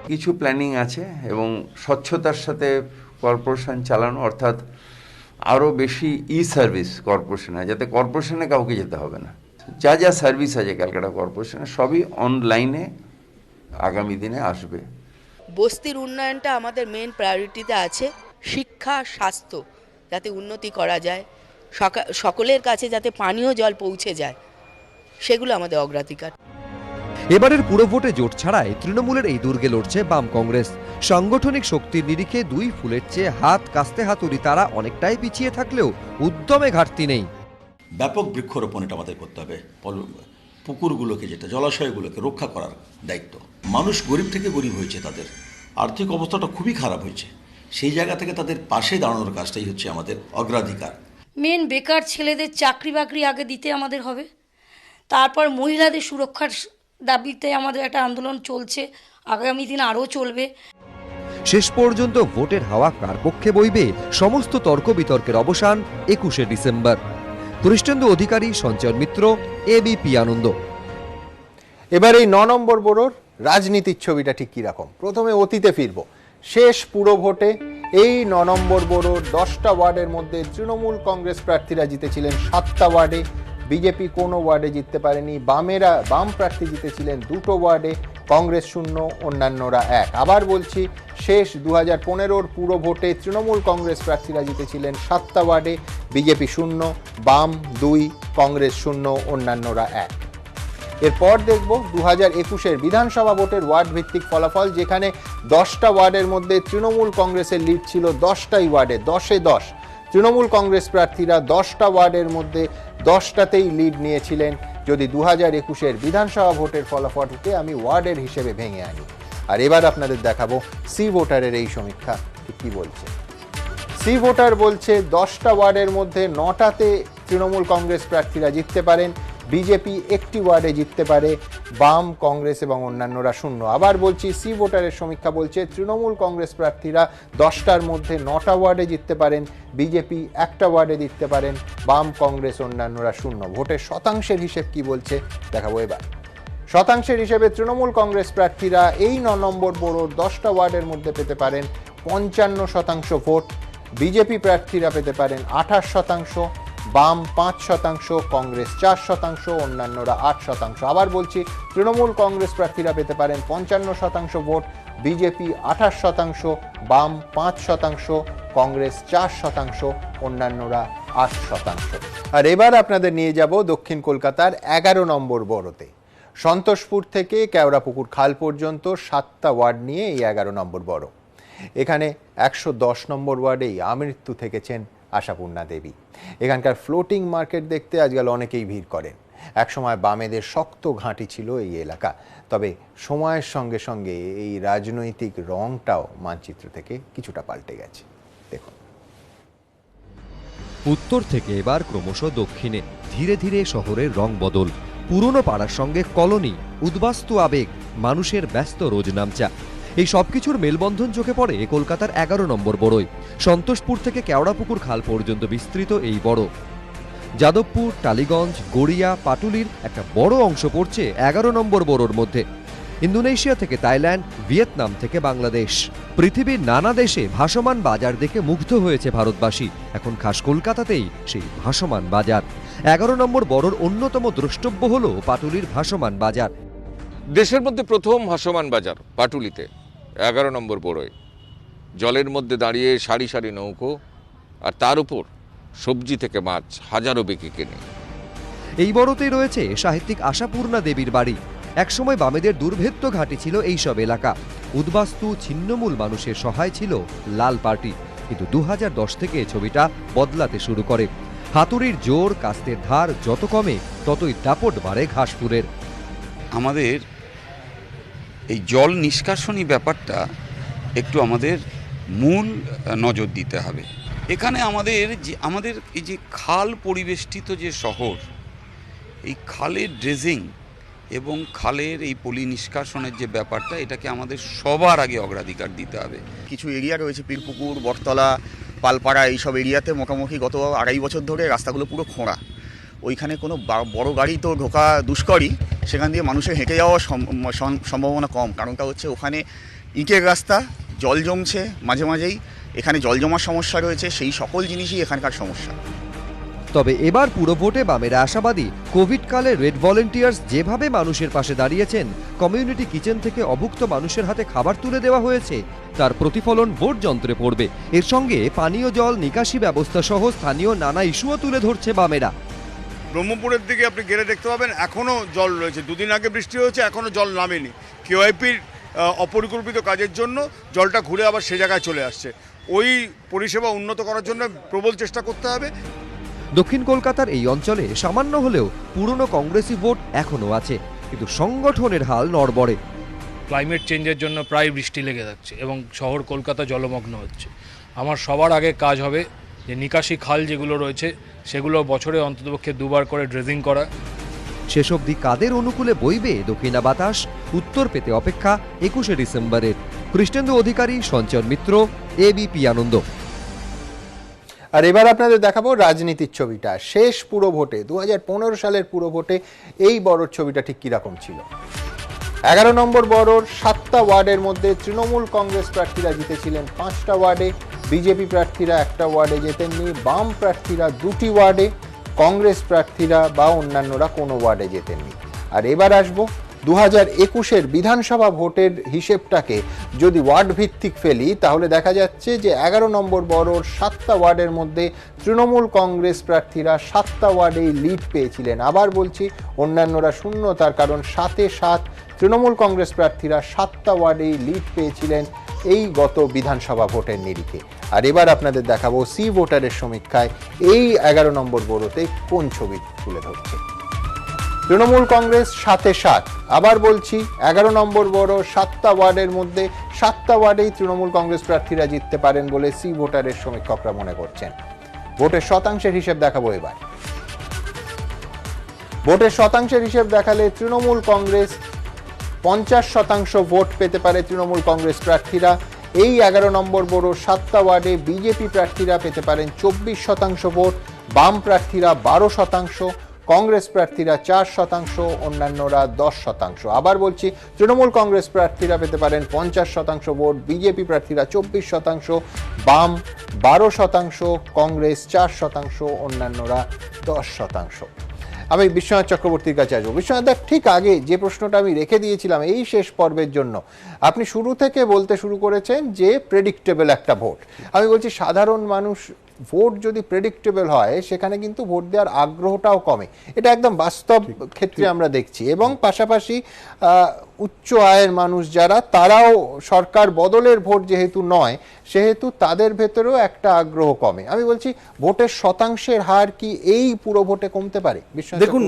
I: কিছু প্ল্যানিং আছে এবং স্বচ্ছতার সাথে কর্পোরেশন চালানো, অর্থাৎ আরও বেশি সার্ভিস কর্পোরেশনে, যাতে কর্পোরেশনে কাউকে যেতে হবে না। যা যা সার্ভিস আছে ক্যালকাটা কর্পোরেশনে সবই অনলাইনে আগামী দিনে আসবে।
J: বস্তির উন্নয়নটা আমাদের মেন প্রায়োরিটিতে আছে। শিক্ষা, স্বাস্থ্য যাতে উন্নতি করা যায়, সকলের কাছে যাতে পানীয় জল পৌঁছে যায়, সেগুলো আমাদের অগ্রাধিকার।
G: এবারের পুরো ভোটে জোট ছাড়াই তৃণমূলের এই দুর্গে লড়ছে বাম কংগ্রেস। সাংগঠনিক শক্তির নিরিখে দুই ফুলের চেয়ে হাত কাস্তে হাতুড়ি তারা অনেকটাই পিছিয়ে থাকলেও উদ্যমে ঘাটতি নেই।
K: ব্যাপক বৃক্ষরোপণ এটা আমাদের করতে হবে। পুকুরগুলোকে, যেটা জলাশয়গুলোকে রক্ষা করার দায়িত্ব। মানুষ গরিব থেকে গরিব হয়েছে, তাদের আর্থিক অবস্থাটা খুবই খারাপ হয়েছে। সেই জায়গা থেকে তাদের পাশে দাঁড়ানোর কাজটাই হচ্ছে আমাদের অগ্রাধিকার।
L: মেন বেকার ছেলেদের চাকরি বাকরি আগে দিতে আমাদের হবে, তারপর মহিলাদের সুরক্ষার দাবিতে আমাদের একটা আন্দোলন চলছে, আগামী দিন আরও চলবে।
G: শেষ পর্যন্ত ভোটের হাওয়া কার পক্ষে বইবে, সমস্ত তর্ক বিতর্কের অবসান 21শে ডিসেম্বর। কৃষ্ণেন্দু অধিকারী, সঞ্চয়ন মিত্র, এবিপি আনন্দ।
A: এবার এই 9 নম্বর বড়োর রাজনীতির ছবিটা ঠিক কিরকম, প্রথমে অতীতে ফিরব। শেষ পুরো ভোটে এই 9 নম্বর বড়োর 10টা ওয়ার্ডের মধ্যে তৃণমূল কংগ্রেস প্রার্থীরা জিতেছিলেন 7টা ওয়ার্ডে, বিজেপি কোনো ওয়ার্ডে জিততে পারেনি, বাম প্রার্থী জিতেছিলেন 2টো ওয়ার্ডে, কংগ্রেস 0, অন্যান্যরা 1। আবার বলছি, শেষ 2015-র পুরো ভোটে তৃণমূল কংগ্রেস প্রার্থীরা জিতেছিলেন 7টা ওয়ার্ডে, বিজেপি 0, বাম 2, কংগ্রেস 0, অন্যান্যরা 1। এরপর দেখব 2021-এর বিধানসভা ভোটের ওয়ার্ড ভিত্তিক ফলাফল, যেখানে 10টা ওয়ার্ডের মধ্যে তৃণমূল কংগ্রেসের লিড ছিল 10টাই ওয়ার্ডে, 10-এ 10। তৃণমূল কংগ্রেস প্রার্থীরা 10টা ওয়ার্ডের মধ্যে 10টাতেই লিড নিয়েছিলেন। যদি 2021-এর বিধানসভা ভোটের ফলাফলকে আমি ওয়ার্ডের হিসেবে ভেঙে আনি, আর এবার আপনাদের দেখাবো সি ভোটারের এই সমীক্ষা কি বলছে। সি ভোটার বলছে 10টা ওয়ার্ডের মধ্যে 9টাতে তৃণমূল কংগ্রেস প্রার্থীরা জিততে পারেন, বিজেপি একটি ওয়ার্ডে জিততে পারে, বাম, কংগ্রেস এবং অন্যান্যরা 0। আবার বলছি, সি ভোটারের সমীক্ষা বলছে তৃণমূল কংগ্রেস প্রার্থীরা 10টার মধ্যে 9টা ওয়ার্ডে জিততে পারেন, বিজেপি একটা ওয়ার্ডে জিততে পারেন, বাম, কংগ্রেস, অন্যান্যরা 0। ভোটের শতাংশের হিসেব কি বলছে দেখাবো এবার। শতাংশের হিসেবে তৃণমূল কংগ্রেস প্রার্থীরা এই 9 নম্বর বড়োর 10টা ওয়ার্ডের মধ্যে পেতে পারেন 55% ভোট, বিজেপি প্রার্থীরা পেতে পারেন 28%, বাম 5%, কংগ্রেস 4%, অন্যান্যরা 8%। আবার বলছি, তৃণমূল কংগ্রেস প্রার্থীরা পেতে পারেন 55% ভোট, বিজেপি 28%, বাম 5%, কংগ্রেস 4%, অন্যান্যরা 8%। আর এবার আপনাদের নিয়ে যাব দক্ষিণ কলকাতার 11 নম্বর বড়োতে। সন্তোষপুর থেকে কেওড়াপুকুর খাল পর্যন্ত 7টা ওয়ার্ড নিয়ে এই 11 নম্বর বড়ো। এখানে 110 নম্বর ওয়ার্ডেই আমৃত্যু থেকেছেন আশাপূর্ণা দেবী। এখানকার ফ্লোটিং মার্কেট দেখতে আজকাল অনেকেই ভিড় করেন। একসময় বামেদের শক্ত ঘাঁটি ছিল এই এলাকা, তবে সময়ের সঙ্গে সঙ্গে এই রাজনৈতিক রংটাও মানচিত্র থেকে কিছুটা পাল্টে গেছে। দেখুন,
G: উত্তর থেকে এবার ক্রমশ দক্ষিণে ধীরে ধীরে শহরের রং বদল। পুরনো পাড়ার সঙ্গে কলোনি, উদ্বাস্তু আবেগ, মানুষের ব্যস্ত রোজনামচা, এই সবকিছুর মেলবন্ধন চোখে পড়ে কলকাতার 11 নম্বর বড়ই। সন্তোষপুর থেকে কেওড়াপুকুর খাল পর্যন্ত বিস্তৃত এই বড়। যাদবপুর, টালিগঞ্জ, গড়িয়া, পাটুলির একটা বড় অংশ পড়ছে 11 নম্বর বড়োর মধ্যে। ইন্দোনেশিয়া থেকে থাইল্যান্ড, ভিয়েতনাম থেকে বাংলাদেশ, পৃথিবীর নানা দেশে ভাসমান বাজার দেখে মুগ্ধ হয়েছে ভারতবাসী। এখন খাস কলকাতাতেই সেই ভাসমান বাজার। 11 নম্বর বড়োর অন্যতম দ্রষ্টব্য হল পাটুলির ভাসমান বাজার।
H: দেশের মধ্যে প্রথম ভাসমান বাজার পাটুলিতে 11 নম্বর বড়োয়। জলের মধ্যে দাঁড়িয়ে সারি সারি নৌকো, আর তার উপর সবজি থেকে মাছ হাজারো বেঁকে কেনে।
G: এই বড়তেই রয়েছে সাহিত্যিক আশাপূর্ণা দেবীর বাড়ি। একসময় বামেদের দুর্ভেদ্য ঘাঁটি ছিল এইসব এলাকা। উদ্বাস্তু ছিন্নমূল মানুষের সহায় ছিল লাল পার্টি, কিন্তু 2010 থেকে ছবিটা বদলাতে শুরু করে। হাতুড়ির জোর, কাস্তের ধার যত কমে ততই দাপট বাড়ে ঘাসপুরের।
M: আমাদের এই জল নিষ্কাশনী ব্যাপারটা একটু আমাদের মূল নজর দিতে হবে। এখানে আমাদের এই যে খাল পরিবেষ্টিত যে শহর, এই খালের ড্রেজিং এবং খালের এই পলি নিষ্কাশনের যে ব্যাপারটা, এটাকে আমাদের সবার আগে অগ্রাধিকার দিতে হবে।
N: কিছু এরিয়া রয়েছে, পীরপুকুর, বটতলা, পালপাড়া, এইসব এরিয়াতে মোটামুটি গত 2.5 বছর ধরে রাস্তাগুলো পুরো খোঁড়া। ওইখানে কোনো বড় গাড়ি তো ঢোকা দুষ্করই, সেখান দিয়ে মানুষের হেঁটে যাওয়ার সম্ভাবনা কম। কারণটা হচ্ছে ওখানে ইটের রাস্তা, জল জমছে মাঝে মাঝেই, এখানে জল জমার সমস্যা রয়েছে, সেই সকল জিনিসই এখানকার সমস্যা।
G: তবে এবার পুরো ভোটে বামেরা আশাবাদী, কোভিড কালে রেড ভলেন্টিয়ার্স যেভাবে মানুষের পাশে দাঁড়িয়েছেন, কমিউনিটি কিচেন থেকে অভুক্ত মানুষের হাতে খাবার তুলে দেওয়া হয়েছে, তার প্রতিফলন ভোট যন্ত্রে পড়বে। এর সঙ্গে পানীয় জল নিকাশি ব্যবস্থা সহ স্থানীয় নানা ইস্যুও তুলে ধরছে বামেরা।
O: ব্রহ্মপুরের দিকে আপনি গেলে দেখতে পাবেন এখনও জল রয়েছে। দুদিন আগে বৃষ্টি হয়েছে, এখনও জল নামেনি। কেওআইপির অপরিকল্পিত কাজের জন্য জলটা ঘুরে আবার সে জায়গায় চলে আসছে। ওই পরিষেবা উন্নত করার জন্য প্রবল চেষ্টা করতে হবে।
G: দক্ষিণ কলকাতার এই অঞ্চলে সামান্য হলেও পুরনো কংগ্রেসি ভোট এখনও আছে, কিন্তু সংগঠনের হাল নড়বড়ে।
P: ক্লাইমেট চেঞ্জের জন্য প্রায় বৃষ্টি লেগে যাচ্ছে এবং শহর কলকাতা জলমগ্ন হচ্ছে। আমার সবার আগে কাজ হবে যে নিকাশি খাল যেগুলো রয়েছে সেগুলো বছরে অন্ততপক্ষে 2 বার করে ড্রেজিং করা।
G: শেষ অবধি কাদের অনুকূলে বইবে দক্ষিণা বাতাস, উত্তর পেতে অপেক্ষা 21শে ডিসেম্বরের। কৃষ্ণেন্দু অধিকারী, সঞ্চয় মিত্র, এবিপি আনন্দ।
A: আর এবার আপনাদের দেখাবো রাজনীতির ছবিটা। শেষ পুরো ভোটে 2015 সালের পুরো ভোটে এই বড়োর ছবিটা ঠিক কিরকম ছিল। 11 নম্বর বড়োর 7টা ওয়ার্ডের মধ্যে তৃণমূল কংগ্রেস প্রার্থীরা জিতেছিলেন 5টা ওয়ার্ডে, বিজেপি প্রার্থীরা 1টা ওয়ার্ডে জেতেননি, বাম প্রার্থীরা 2টি ওয়ার্ডে, কংগ্রেস প্রার্থীরা বা অন্যান্যরা কোনো ওয়ার্ডে জেতেননি। আর এবার আসবো 2021-এর বিধানসভা ভোটের হিসেবটাকে যদি ওয়ার্ড ভিত্তিক ফেলি, তাহলে দেখা যাচ্ছে যে 11 নম্বর বড়োর 7টা ওয়ার্ডের মধ্যে তৃণমূল কংগ্রেস প্রার্থীরা 7টা ওয়ার্ডেই লিড পেয়েছিলেন। আবার বলছি, অন্যান্যরা শূন্য, তার কারণ 7-এ 7 তৃণমূল কংগ্রেস প্রার্থীরা 7টা ওয়ার্ডেই লিড পেয়েছিলেন এই গত বিধানসভা ভোটের নিরিখে। আর এবার আপনাদের দেখাবো সি ভোটারের সমীক্ষায় এই 11 নম্বর বড়োতে কোন ছবি তুলে ধরছে। তৃণমূল কংগ্রেস 7-এ 7। আবার বলছি, 11 নম্বর বড়ো 7টা ওয়ার্ডের মধ্যে 7টা ওয়ার্ডেই তৃণমূল কংগ্রেস প্রার্থীরা জিততে পারেন বলে সি ভোটারের সমীক্ষকরা মনে করছেন। ভোটের শতাংশের হিসেব দেখাবো এবার। ভোটের শতাংশের হিসেব দেখালে তৃণমূল কংগ্রেস 50% ভোট পেতে পারে তৃণমূল কংগ্রেস প্রার্থীরা। এই 11 নম্বর বড়ো 7টা ওয়ার্ডে বিজেপি প্রার্থীরা পেতে পারেন 24% ভোট, বাম প্রার্থীরা 12%, কংগ্রেস প্রার্থীরা 4%, অন্যান্যরা 10%। আবার বলছি, তৃণমূল কংগ্রেস প্রার্থীরা পেতে পারেন 50% ভোট, বিজেপি প্রার্থীরা 24%, বাম 12%, কংগ্রেস 4%, অন্যান্যরা 10%। আমি বিশ্বনাথ চক্রবর্তীর কাছে আসবো। বিশ্বনাথ দা, ঠিক আগে যে প্রশ্নটা আমি রেখে দিয়েছিলাম এই শেষ পর্বের জন্য, আপনি শুরু থেকে বলতে শুরু করেছেন যে প্রেডিক্টেবল একটা ভোট। আমি বলছি, সাধারণ মানুষ ভোট যদি প্রেডিক্টেবল হয়, সেখানে কিন্তু ভোট দেওয়ার আগ্রহটাও কমে। এটা একদম বাস্তব ক্ষেত্রে আমরা দেখছি। এবং পাশাপাশি উচ্চ আয়ের মানুষ যারা, তারাও সরকার বদলের ভোট যেহেতু নয়, সেহেতু তাদের ভেতরেও একটা আগ্রহ কমে। আমি বলছি ভোটের শতাংশের হার কি এই পুরো ভোটে কমতে পারে?
D: দেখুন,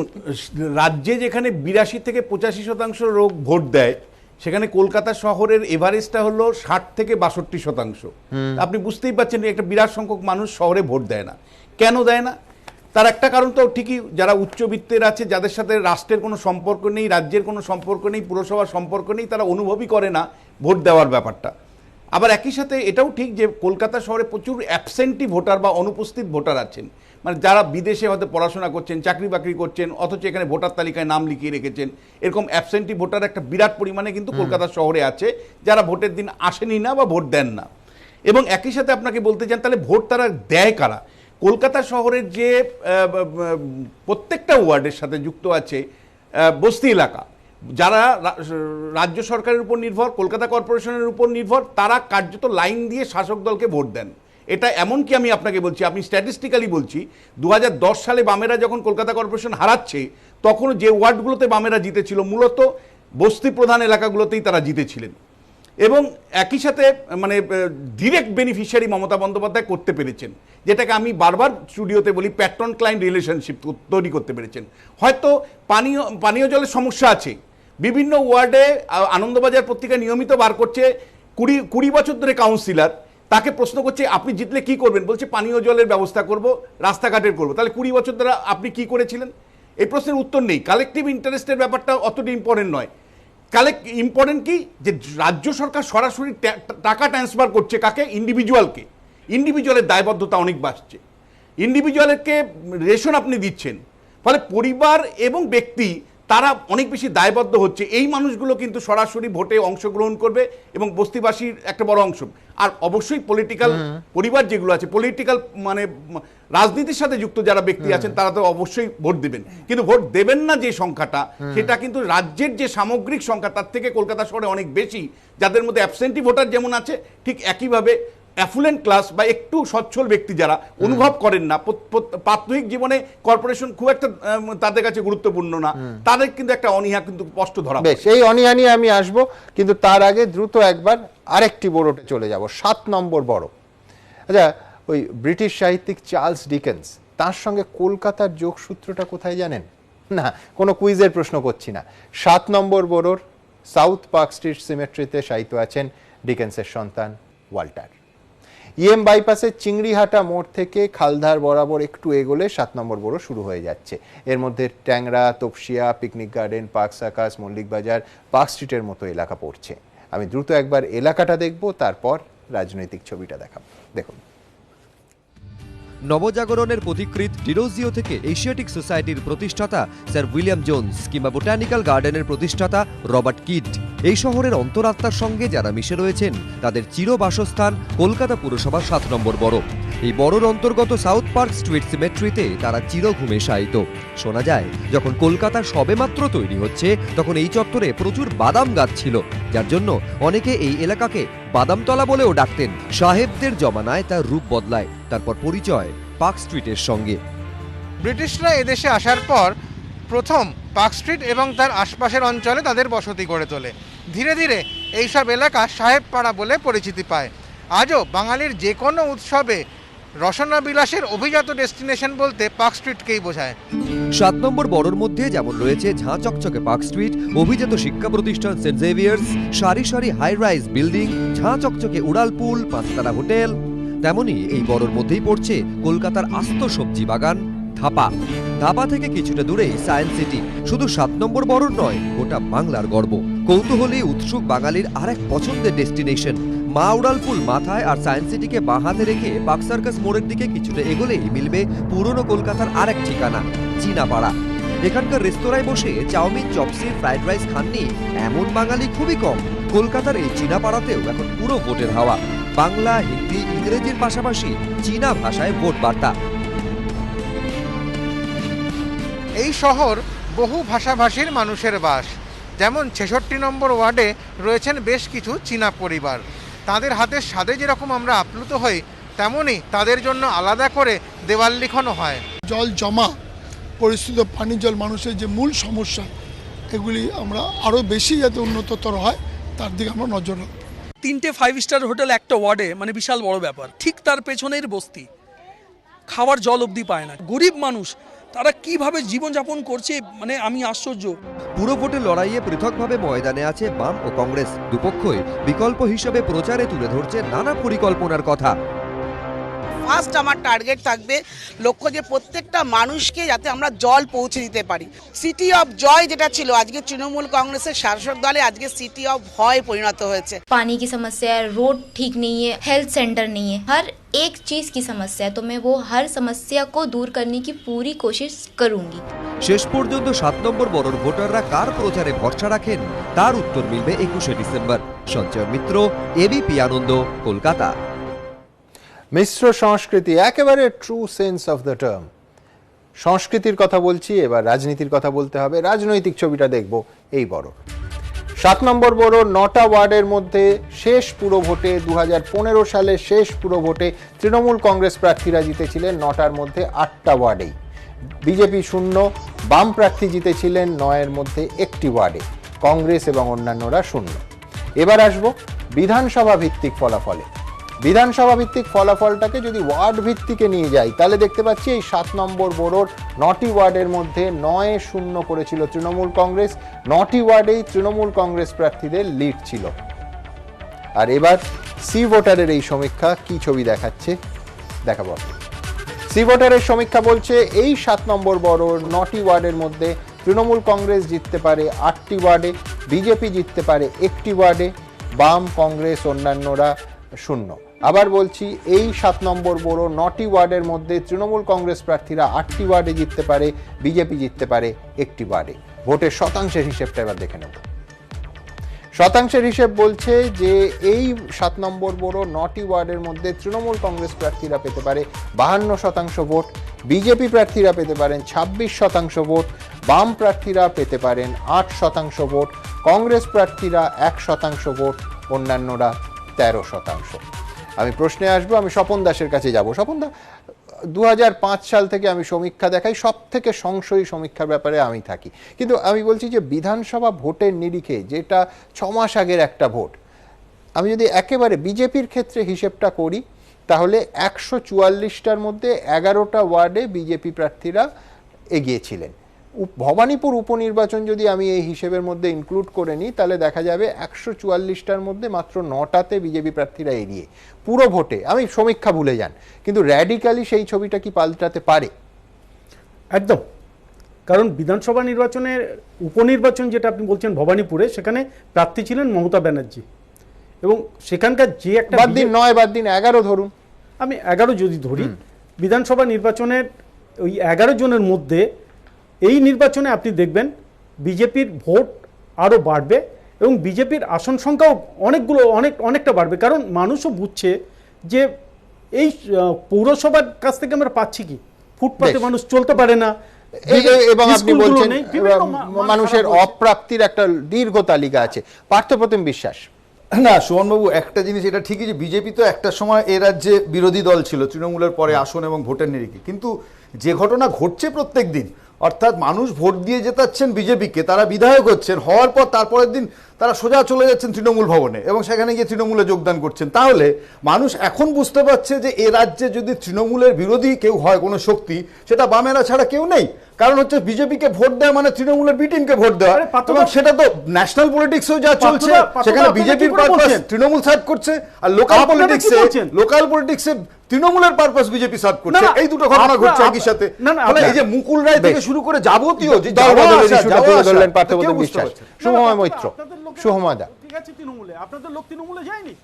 D: রাজ্যে যেখানে 82 থেকে 85% লোক ভোট দেয়, সেখানে কলকাতা শহরের এভারেজটা হলো 60 থেকে 62%। আপনি বুঝতেই পারছেন একটা বিরাট সংখ্যক মানুষ শহরে ভোট দেয় না। কেন দেয় না? তার একটা কারণ তো ঠিকই, যারা উচ্চবিত্তের আছে, যাদের সাথে রাষ্ট্রের কোনো সম্পর্ক নেই, রাজ্যের কোনো সম্পর্ক নেই, পুরসভার সম্পর্ক নেই, তারা অনুভবই করে না ভোট দেওয়ার ব্যাপারটা। আবার একই সাথে এটাও ঠিক যে কলকাতা শহরে প্রচুর অ্যাবসেন্টি ভোটার বা অনুপস্থিত ভোটার আছেন, মানে যারা বিদেশে হয়তো পড়াশোনা করছেন, চাকরি বাকরি করছেন, অথচ এখানে ভোটার তালিকায় নাম লিখিয়ে রেখেছেন। এরকম অ্যাবসেন্টি ভোটার একটা বিরাট পরিমাণে কিন্তু কলকাতা শহরে আছে, যারা ভোটের দিন আসেনি না বা ভোট দেন না। এবং একই সাথে আপনাকে বলতে চান, তাহলে ভোট তারা দেয় কারা? কলকাতা শহরের যে প্রত্যেকটা ওয়ার্ডের সাথে যুক্ত আছে বস্তি এলাকা, যারা রাজ্য সরকারের উপর নির্ভর, কলকাতা কর্পোরেশনের উপর নির্ভর, তারা কার্যত লাইন দিয়ে শাসক দলকে ভোট দেন। এটা এমনকি আমি আপনাকে বলছি, আমি স্ট্যাটিস্টিক্যালি বলছি, 2010 সালে বামেরা যখন কলকাতা কর্পোরেশন হারাচ্ছে, তখন যে ওয়ার্ডগুলোতে বামেরা জিতেছিল মূলত বস্তি প্রধান এলাকাগুলোতেই তারা জিতেছিলেন। এবং একই সাথে মানে ডিরেক্ট বেনিফিশিয়ারি মমতা বন্দ্যোপাধ্যায় করতে পেরেছেন, যেটাকে আমি বারবার স্টুডিওতে বলি প্যাট্রন ক্লায়েন্ট রিলেশনশিপ তৈরি করতে পেরেছেন। হয়তো পানীয় জলের সমস্যা আছে, বিভিন্ন ওয়ার্ডে আনন্দবাজার পত্রিকা নিয়মিত বার করছে 20 বছর ধরে কাউন্সিলর, তাকে প্রশ্ন করছে আপনি জিতলে কি করবেন, বলছে পানীয় জলের ব্যবস্থা করব, রাস্তাঘাটের করব। তাহলে 20 বছর ধরে আপনি কি করেছিলেন? এই প্রশ্নের উত্তর নেই। কালেকটিভ ইন্টারেস্টের ব্যাপারটা অতটা ইম্পর্টেন্ট নয়। ইম্পর্টেন্ট কি যে রাজ্য সরকার সরাসরি টাকা ট্রান্সফার করছে কাকে? ইন্ডিভিজুয়ালকে। ইন্ডিভিজুয়ালের দায়বদ্ধতা অনেক বাড়ছে, ইন্ডিভিজুয়ালকে রেশন আপনি দিচ্ছেন, ফলে পরিবার এবং ব্যক্তি তারা অনেক বেশি দায়বদ্ধ হচ্ছে। এই মানুষগুলো কিন্তু সরাসরি ভোটে অংশগ্রহণ করবে এবং বস্তিবাসীর একটা বড় অংশ। আর অবশ্যই পলিটিক্যাল পরিবার যেগুলো আছে, পলিটিক্যাল মানে রাজনীতির সাথে যুক্ত যারা ব্যক্তি আছেন, তারা তো অবশ্যই ভোট দেবেন। কিন্তু ভোট দেবেন না যে সংখ্যাটা, সেটা কিন্তু রাজ্যের যে সামগ্রিক সংখ্যা তার থেকে কলকাতা শহরে অনেক বেশি। যাদের মধ্যে অ্যাবসেন্টি ভোটার যেমন আছে, ঠিক একইভাবে অ্যাফুলেন্ট ক্লাস বা একটু সচ্ছল ব্যক্তি যারা অনুভব করেন না, প্রাত্যহিক জীবনে কর্পোরেশন খুব একটা তাদের কাছে গুরুত্বপূর্ণ না, তাদের কিন্তু একটা অনীহা কিন্তু স্পষ্ট ধরা পড়ে।
A: এই অনীহা নিয়ে আমি আসবো, কিন্তু তার আগে দ্রুত একবার আরেকটি বড়োতে চলে যাব, 7 নম্বর বড়ো। আচ্ছা, ওই ব্রিটিশ সাহিত্যিক চার্লস ডিকেন্স, তার সঙ্গে কলকাতার যোগসূত্রটা কোথায় জানেন? না, কোনো কুইজের প্রশ্ন করছি না। 7 নম্বর বড়োর সাউথ পার্ক স্ট্রিট সিমেট্রিতে শায়িত আছেন ডিকেন্সের সন্তান ওয়াল্টার। ইএম বাইপাসের চিংড়িহাটা মোড় থেকে খালধার বরাবর একটু এগোলে 7 নম্বর বড়ো শুরু হয়ে যাচ্ছে। এর মধ্যে Tangra, Topsia, Picnic Garden, Park Circus, Mallick Bazar, Park স্ট্রিটের মতো এলাকা পড়ছে। আমি দ্রুত একবার এলাকাটা দেখব, তারপর রাজনৈতিক ছবিটা দেখাবো। দেখুন,
G: নবজাগরণের পথিকৃৎ ডিরোজিও থেকে এশিয়াটিক সোসাইটির প্রতিষ্ঠাতা স্যার উইলিয়াম জোন্স কিংবা বোটানিক্যাল গার্ডেনের প্রতিষ্ঠাতা রবার্ট কিড, এই শহরের অন্তরাত্মার সঙ্গে যারা মিশে রয়েছেন, তাদের চিরবাসস্থান কলকাতা পুরসভার 7 নম্বর বড়ো। এই বড়োর অন্তর্গত সাউথ পার্ক স্ট্রিট সিমেট্রিতে তারা চিরঘুমে শায়িত। শোনা যায়, যখন কলকাতা সবেমাত্র তৈরি হচ্ছে, তখন এই চত্বরে প্রচুর বাদাম গাছ ছিল, যার জন্য অনেকে এই এলাকাকে বাদামতলা বলেও ডাকতেন। সাহেবদের জমানায় তার রূপ বদলায়, তারপর পরিচয় পার্ক স্ট্রিটের সঙ্গে।
Q: ব্রিটিশরা এদেশে আসার পর প্রথম পার্ক স্ট্রিট এবং তার আশপাশের অঞ্চলে তাদের বসতি গড়ে তোলে। ধীরে ধীরে এইসব এলাকা সাহেবপাড়া বলে পরিচিতি পায়। আজও বাঙালির যে কোনো উৎসবে রসনা বিলাসের অভিজাত ডেস্টিনেশন বলতে পার্ক স্ট্রিটকেই বোঝায়।
G: 7 নম্বর বড়োর মধ্যে যেমন রয়েছে ঝাঁ চকচকে পার্ক স্ট্রিট, অভিজাত শিক্ষা প্রতিষ্ঠান সেন্ট জেভিয়ার্স, সারি সারি হাই রাইজ বিল্ডিং, ঝাঁ চকচকে উড়ালপুল, 5 হোটেল, তেমনি এই বড়োর মধ্যেই পড়ছে কলকাতার আস্ত সবজি বাগান ধাপা। ধাপা থেকে কিছুটা দূরেই সায়েন্স সিটি, শুধু 7 নম্বর বড়োর নয়, গোটা বাংলার গর্ব। কৌতূহলী উৎসুক বাঙালির আরেক পছন্দের ডেস্টিনেশন। মা উড়ালপুল মাথায় আর সায়েন্স সিটিকে বাঁ হাতে রেখে পার্ক সার্কাস মোড়ের দিকে কিছুটা এগোলেই মিলবে পুরনো কলকাতার আরেক ঠিকানা, চীনাপাড়া। এখানকার রেস্তোরাঁয় বসে চাউমিন, চপসি, ফ্রাইড রাইস খাননি এমন বাঙালি খুবই কম। কলকাতার এই চীনাপাড়াতেও এখন পুরো ভোটের হাওয়া। বাংলা, হিন্দি, ইংরেজির পাশাপাশি চীনা ভাষায় ভোট বার্তা।
Q: এই শহর বহু ভাষাভাষীর মানুষের বাস। যেমন 66 নম্বর ওয়ার্ডে রয়েছেন বেশ কিছু চীনা পরিবার। তাদের হাতের স্বাদে যেরকম আমরা আপ্লুত হই, তেমনই তাদের জন্য আলাদা করে দেওয়াল লিখনও হয়।
R: জল জমা, পরিস্থিত পানি জল মানুষের যে মূল সমস্যা, এগুলি আমরা আরও বেশি যাতে উন্নততর হয় তার দিকে আমরা নজর রাখবো।
S: 3টে 5 স্টার হোটেল একটা ওয়ার্ডে মানে বিশাল বড় ব্যাপার। ঠিক তার পেছনের বস্তি, খাওয়ার জল অবধি পায় না। গরিব মানুষ তারা কিভাবে জীবনযাপন করছে মানে আমি আশ্চর্য।
G: পুরো ভোটের লড়াইয়ে পৃথকভাবে ময়দানে আছে বাম ও কংগ্রেস। দুপক্ষই বিকল্প হিসেবে প্রচারে তুলে ধরছে নানা পরিকল্পনার কথা।
T: ফার্স্ট আমার টার্গেট থাকবে লক্ষ্য যে প্রত্যেকটা মানুষকে যাতে আমরা জল পৌঁছে দিতে পারি। সিটি অফ জয় যেটা ছিল আজকে তৃণমূল কংগ্রেসের শাসক দলে আজকে সিটি অফ ভয় পরিণত হয়েছে।
U: पानी की समस्या है, रोड ठीक नहीं है, हेल्थ सेंटर नहीं है, हर एक चीज की समस्या है, तो मैं वो हर समस्या को दूर करने की पूरी कोशिश करूंगी।
G: শেষ পর্যন্ত 7 নম্বর বড়র ভোটাররা কার প্রচারে ভরসা রাখেন তার উত্তর মিলবে 21শে ডিসেম্বর। সঞ্জয় মিত্র, এবিপি আনন্দ, কলকাতা।
A: মিশ্র সংস্কৃতি, একেবারে true sense of the term. সংস্কৃতির কথা বলছি, এবার রাজনীতির কথা বলতে হবে। রাজনৈতিক ছবিটা দেখব এই বড় 7 নম্বর বড় 9টা ওয়ার্ডের মধ্যে শেষ পুরো ভোটে 2015 সালে শেষ পুরো ভোটে তৃণমূল কংগ্রেস প্রার্থীরা জিতেছিলেন 9টার মধ্যে 8টা ওয়ার্ডেই, বিজেপি 0, বাম প্রার্থী জিতেছিলেন 9এর মধ্যে 1টি ওয়ার্ডে, কংগ্রেস এবং অন্যান্যরা 0। এবার আসবো বিধানসভা ভিত্তিক ফলাফলে। বিধানসভা ভিত্তিক ফলাফলটাকে যদি ওয়ার্ড ভিত্তিকে নিয়ে যাই তাহলে দেখতে পাচ্ছি এই 7 নম্বর বড়োর 9টি ওয়ার্ডের মধ্যে 9-0 করেছিল তৃণমূল কংগ্রেস। 9টি ওয়ার্ডেই তৃণমূল কংগ্রেস প্রার্থীদের লিড ছিল। আর এবার সি ভোটারের এই সমীক্ষা কি ছবি দেখাচ্ছে দেখাবো। সি ভোটারের সমীক্ষা বলছে এই 7 নম্বর বড়োর 9টি ওয়ার্ডের মধ্যে তৃণমূল কংগ্রেস জিততে পারে 8টি ওয়ার্ডে, বিজেপি জিততে পারে 1টি ওয়ার্ডে, বাম, কংগ্রেস, অন্যান্যরা 0। আবার বলছি এই 7 নম্বর বড় 9টি ওয়ার্ডের মধ্যে তৃণমূল কংগ্রেস প্রার্থীরা 8টি ওয়ার্ডে জিততে পারে, বিজেপি জিততে পারে 1টি ওয়ার্ডে। ভোটের শতাংশের হিসেবটা এবার দেখে নেব। শতাংশের হিসেব বলছে যে এই 7 নম্বর বড় 9টি ওয়ার্ডের মধ্যে তৃণমূল কংগ্রেস প্রার্থীরা পেতে পারে 52% ভোট, বিজেপি প্রার্থীরা পেতে পারেন 26% ভোট, বাম প্রার্থীরা পেতে পারেন 8% ভোট, কংগ্রেস প্রার্থীরা 1% ভোট, অন্যান্যরা 13%। আমি প্রশ্নে আসবো, আমি স্বপন দাসের কাছে যাব। স্বপন দা, 2005 সাল থেকে আমি সমীক্ষা দেখাই, সব থেকে সংশয়ী সমীক্ষার ব্যাপারে আমি থাকি, কিন্তু আমি বলছি যে বিধানসভা ভোটের নিরিখে যেটা 6 মাস আগের একটা ভোট, আমি যদি একেবারে বিজেপির ক্ষেত্রে হিসেবটা করি তাহলে 144টার মধ্যে 11টা ওয়ার্ডে বিজেপি প্রার্থীরা এগিয়েছিলেন। ভবানীপুর উপনির্বাচন যদি আমি এই হিসেবের মধ্যে ইনক্লুড করে নিই তাহলে দেখা যাবে 144টার মধ্যে মাত্র 9টাতে বিজেপি প্রার্থীরা এগিয়ে। পুরো ভোটে আমি সমীক্ষা ভুলে যান, কিন্তু র্যাডিক্যালি সেই ছবিটা কি পাল্টাতে পারে?
F: একদম, কারণ বিধানসভা নির্বাচনের উপনির্বাচন যেটা আপনি বলছেন ভবানীপুরে, সেখানে প্রার্থী ছিলেন মমতা ব্যানার্জি, এবং সেখানকার যে একটা
A: বাদ দিন 9, বাদ দিন 11 ধরুন,
F: আমি 11 যদি ধরি, বিধানসভা নির্বাচনের ওই 11 জনের মধ্যে এই নির্বাচনে আপনি দেখবেন বিজেপির ভোট আরও বাড়বে এবং বিজেপির আসন সংখ্যাও অনেকটা বাড়বে, কারণ মানুষও বুঝছে যে এই পৌরসভার কাছ থেকে আমরা পাচ্ছি কি, ফুটপাতে মানুষ চলতে পারে না,
A: এবং আপনি বলছেন মানুষের অপ্রাপ্তির একটা দীর্ঘ তালিকা আছে। পার্থপ্রতিম বিশ্বাস।
E: না সুমনবাবু, একটা জিনিস এটা ঠিকই যে বিজেপি তো একটা সময় এ রাজ্যে বিরোধী দল ছিল তৃণমূলের পরে আসন এবং ভোটের নিরিখে, কিন্তু যে ঘটনা ঘটছে প্রত্যেক দিন, অর্থাৎ মানুষ ভোট দিয়ে জেতাচ্ছেন বিজেপিকে, তারা বিধায়ক হচ্ছেন, হওয়ার পর তারপরের দিন তারা সোজা চলে যাচ্ছেন তৃণমূল ভবনে এবং সেখানে গিয়ে তৃণমূলে যোগদান করছেন। তাহলে মানুষ এখন বুঝতে পারছে যে এ রাজ্যে যদি তৃণমূলের বিরোধী কেউ হয় কোনো শক্তি, সেটা বামেরা ছাড়া কেউ নেই। কারণ হচ্ছে বিজেপিকে ভোট দেওয়া মানে তৃণমূলের বি টিমকে ভোট দেওয়া, এবং সেটা তো ন্যাশনাল পলিটিক্সেও যা চলছে, সেখানে বিজেপির পারপাস তৃণমূল সার্ভ করছে, আর লোকাল পলিটিক্সে তৃণমূলের পারপাস বিজেপি সার্ভ করছে। এই দুটো ঘটনা ঘটছে একই সাথে। এই যে মুকুল রায় থেকে শুরু করে যাবতীয় যে
A: শুভময় মৈত্র, শুভময়দা,
F: ঠিক আছে, তৃণমূলে আপনাদের লোক তৃণমূলে যায়নি।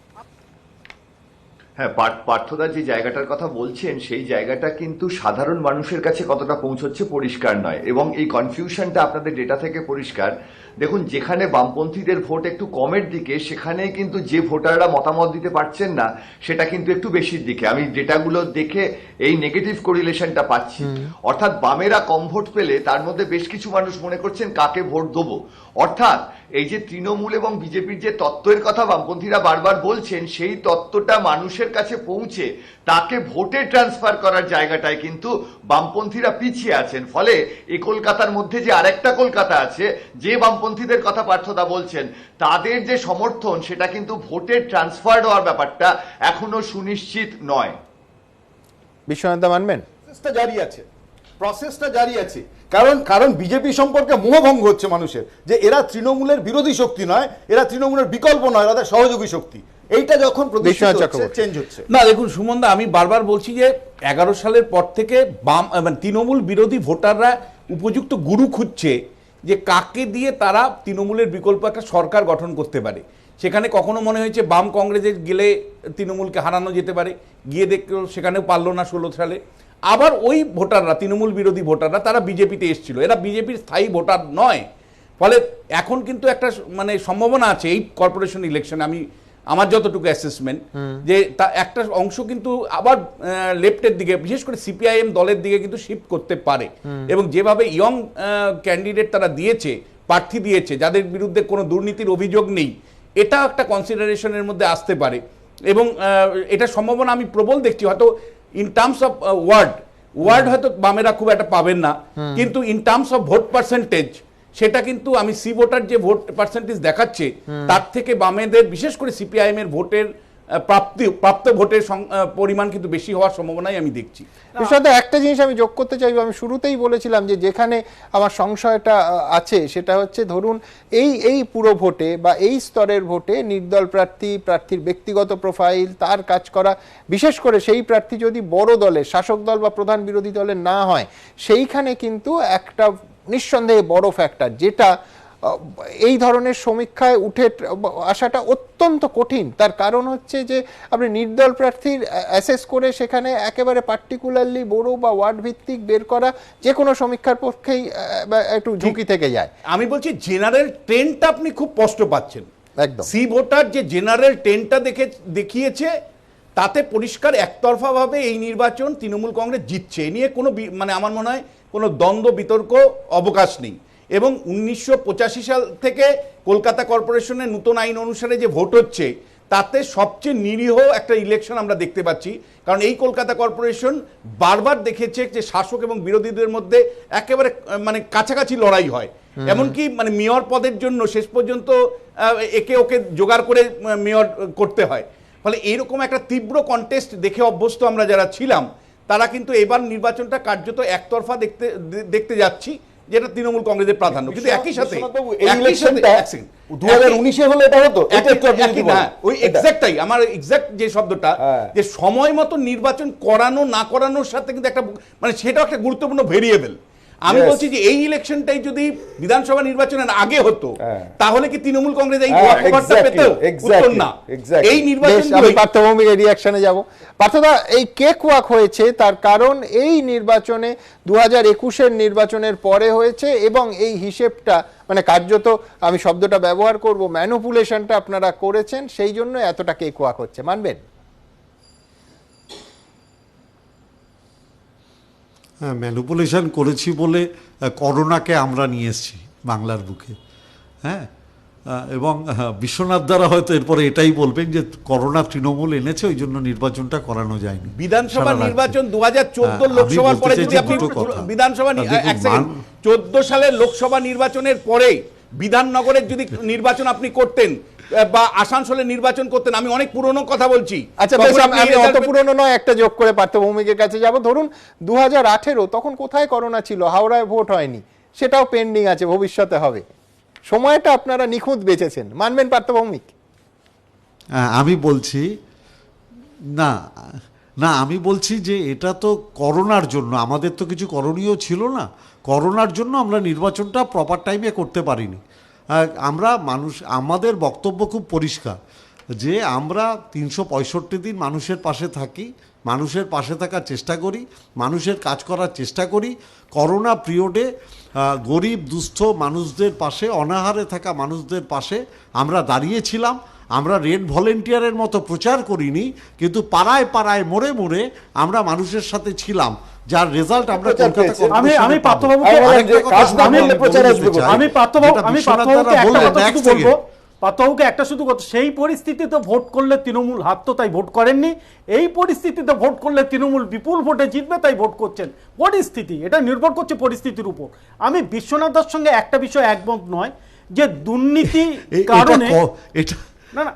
B: হ্যাঁ, পার্থদা যে জায়গাটার কথা বলছেন সেই জায়গাটা কিন্তু সাধারণ মানুষের কাছে কতটা পৌঁছচ্ছে পরিষ্কার নয়, এবং এই কনফিউশনটা আপনাদের ডেটা থেকে পরিষ্কার দেখুন, যেখানে বামপন্থীদের ভোট একটু কমের দিকে, সেখানে কিন্তু যে ভোটাররা মতামত দিতে পারছেন না সেটা কিন্তু একটু বেশির দিকে। আমি ডেটাগুলো দেখে এই নেগেটিভ কোরিলেশনটা পাচ্ছি। অর্থাৎ বামেরা কম ভোট পেলে তার মধ্যে বেশ কিছু মানুষ মনে করছেন কাকে ভোট দেবো। অর্থাৎ এই যে তৃণমূল এবং বিজেপির যে তত্ত্বের কথা বামপন্থীরা বারবার বলছেন, সেই তত্ত্বটা মানুষের কাছে পৌঁছে তাকে ভোটে ট্রান্সফার করার জায়গাটায় কিন্তু বামপন্থীরা পিছিয়ে আছেন। ফলে এই কলকাতার মধ্যে যে আরেকটা কলকাতা আছে, যে বামপন্থীদের কথা পার্থদা বলছেন, তাদের যে সমর্থন সেটা কিন্তু ভোটে ট্রান্সফার হওয়ার ব্যাপারটা এখনো সুনিশ্চিত নয়।
A: বিশ্বনাথ মানবেন?
E: প্রসেসটা জারি আছে, কারণ বিজেপি সম্পর্কে মোহভঙ্গ হচ্ছে মানুষের, যে এরা তৃণমূলের বিরোধী শক্তি নয়, এরা তৃণমূলের বিকল্প নয়, এরা সহযোগী শক্তি। এইটা যখন প্রতিষ্ঠিত হচ্ছে, চেঞ্জ হচ্ছে।
D: না দেখুন সুমনদা, আমি বারবার বলছি যে 11 সালের পর থেকে তৃণমূল বিরোধী ভোটাররা উপযুক্ত গুরু খুঁজছে যে কাকে দিয়ে তারা তৃণমূলের বিকল্প একটা সরকার গঠন করতে পারে। সেখানে কখনো মনে হয়েছে বাম কংগ্রেসে গেলে তৃণমূলকে হারানো যেতে পারে, গিয়ে দেখলেও সেখানেও পারলো না 16 সালে। আবার ওই ভোটাররা, তৃণমূল বিরোধী ভোটাররা, তারা বিজেপিতে এসেছিল, এরা বিজেপির স্থায়ী ভোটার নয়। ফলে এখন কিন্তু একটা সম্ভাবনা আছে এই কর্পোরেশন ইলেকশনে, আমার যতটুকু অ্যাসেসমেন্ট, যে একটা অংশ কিন্তু আবার লেফটের দিকে, বিশেষ করে সিপিআইএম দলের দিকে কিন্তু শিফট করতে পারে। এবং যেভাবে ইয়ং ক্যান্ডিডেট তারা দিয়েছে, প্রার্থী দিয়েছে, যাদের বিরুদ্ধে কোনো দুর্নীতির অভিযোগ নেই, এটা একটা কনসিডারেশনের মধ্যে আসতে পারে। এবং এটা সম্ভাবনা আমি প্রবল দেখছি। হয়তো ইন টার্মস অফ ওয়ার্ড হয়তো বামেরা খুব একটা পাবেন না, কিন্তু in terms of vote percentage সেটা কিন্তু আমি সি ভোটার যে ভোট পার্সেন্টেজ দেখাচ্ছে, তার থেকে বামেদের, বিশেষ করে সিপিআইএম এর ভোটের প্রাপ্ত ভোটের পরিমাণ কিন্তু বেশি হওয়ার সম্ভাবনাই আমি দেখছি।
A: বিষয়টা একটা জিনিস আমি যোগ করতে চাইব, আমি শুরুতেই বলেছিলাম যে যেখানে আমার সংশয়টা আছে সেটা হচ্ছে, ধরুন এই পুরো ভোটে বা এই স্তরের ভোটে নির্দল প্রার্থীর ব্যক্তিগত প্রোফাইল, তার কাজ করা, বিশেষ করে সেই প্রার্থী যদি বড় দলের, শাসক দল বা প্রধান বিরোধী দলের না হয়, সেইখানে কিন্তু একটা নিঃসন্দেহে বড় ফ্যাক্টর, যেটা এই ধরনের সমীক্ষায় উঠে আসাটা অত্যন্ত কঠিন। তার কারণ হচ্ছে যে আপনি নির্দল প্রার্থীর অ্যাসেস করে সেখানে একেবারে পার্টিকুলারলি বড় বা ওয়ার্ড ভিত্তিক বের করা যে কোনো সমীক্ষার পক্ষেই একটু ঝুঁকি থেকে যায়।
D: আমি বলছি জেনারেল ট্রেন্ডটা আপনি খুব স্পষ্ট পাচ্ছেন।
A: একদম
D: সি ভোটার যে জেনারেল ট্রেন্ডটা দেখিয়েছে, তাতে পরিষ্কার একতরফাভাবে এই নির্বাচন তৃণমূল কংগ্রেস জিতছে। এ নিয়ে কোনো আমার মনে হয় কোনো দ্বন্দ্ব বিতর্ক অবকাশ নেই। এবং 1985 সাল থেকে কলকাতা কর্পোরেশনের নতুন আইন অনুসারে যে ভোট হচ্ছে, তাতে সবচেয়ে নিরীহ একটা ইলেকশন আমরা দেখতে পাচ্ছি। কারণ এই কলকাতা কর্পোরেশন বারবার দেখেছে যে শাসক এবং বিরোধীদের মধ্যে একেবারে কাছাকাছি লড়াই হয়। এমনকি মেয়র পদের জন্য শেষ পর্যন্ত একে ওকে জোগাড় করে মেয়র করতে হয়। ফলে এইরকম একটা তীব্র কন্টেস্ট দেখে অভ্যস্ত আমরা যারা ছিলাম, তারা কিন্তু এবার নির্বাচনটা কার্যত একতরফা দেখতে যাচ্ছি, যেটা তৃণমূল কংগ্রেসের প্রাধান্য। কিন্তু একই সাথে
E: 2019-এ হলে এটা হতো,
D: ওই এক্সাক্টটাই আমার এক্সাক্ট যে শব্দটা, যে সময় মতো নির্বাচন করানো না করানোর সাথে কিন্তু একটা সেটাও একটা গুরুত্বপূর্ণ ভেরিয়েবল। আমি বলছি যে এই ইলেকশনটাই যদি বিধানসভা নির্বাচনের আগে হতো, তাহলে কি তৃণমূল কংগ্রেস এই ওয়াকওভারটা পেত? উত্তর না। এই নির্বাচন
A: আমি পার্থভৌমিক রিঅ্যাকশনে যাব। পার্থদা, এই কেক ওয়াক হয়েছে, তার কারণ এই নির্বাচনে 2021-এর নির্বাচনের পরে হয়েছে, এবং এই হিসেবটা কার্যত আমি শব্দটা ব্যবহার করব, ম্যানিপুলেশনটা আপনারা করেছেন, সেই জন্য এতটা কেক ওয়াক হচ্ছে, মানবেন?
C: হ্যাঁ, ম্যানিপুলেশন করেছি বলে করোনাকে আমরা নিয়ে এসেছি বাংলার বুকে। হ্যাঁ, এবং বিশ্বনাথ দ্বারা হয়তো এরপরে এটাই বলবেন যে করোনা তৃণমূল এনেছে, ওই জন্য নির্বাচনটা করানো যায়নি।
D: বিধানসভা নির্বাচন 2014 লোকসভার পরে, যদি আপনি বিধানসভা 14 সালের লোকসভা নির্বাচনের পরে বিধাননগরের যদি নির্বাচন আপনি করতেন বা আসানসোলে নির্বাচন করতেন, আমি অনেক পুরনো কথা বলছি।
A: আচ্ছা, আমি অত পুরনো নয়, একটা যোগ করে পার্থভৌমিকের কাছে যাব। ধরুন 2018, তখন কোথায় করোনা ছিল? হাওড়ায় ভোট হয়নি, সেটাও পেন্ডিং আছে, ভবিষ্যতে হবে। সময়টা আপনারা নিখুঁত বেঁচেছেন, মানবেন পার্থভৌমিক?
C: আমি বলছি না, আমি বলছি যে এটা তো করোনার জন্য, আমাদের তো কিছু করণীয় ছিল না। করোনার জন্য আমরা নির্বাচনটা প্রপার টাইমে করতে পারিনি। আমাদের বক্তব্য খুব পরিষ্কার যে আমরা 365 দিন মানুষের পাশে থাকি, মানুষের পাশে থাকার চেষ্টা করি, মানুষের কাজ করার চেষ্টা করি। করোনা পিরিয়ডে গরিব দুস্থ মানুষদের পাশে, অনাহারে থাকা মানুষদের পাশে আমরা দাঁড়িয়েছিলাম। আমরা রেড ভলেন্টিয়ারের মতো প্রচার করিনি, কিন্তু পাড়ায় পাড়ায় মোড়ে মোড়ে আমরা মানুষের সাথে ছিলাম, যার রেজাল্ট আমরা
F: আমি পার্থবাবুকে একটা শুধু সেই পরিস্থিতিতে ভোট করলে তৃণমূল হারতো তাই ভোট করেননি, এই পরিস্থিতিতে ভোট করলে তৃণমূল বিপুল ভোটে জিতবে তাই ভোট করছেন। পরিস্থিতি এটা নির্ভর করছে পরিস্থিতির উপর। আমি বিশ্বনাথদার সঙ্গে একটা বিষয় একমত নয় যে দুর্নীতি কারণে না না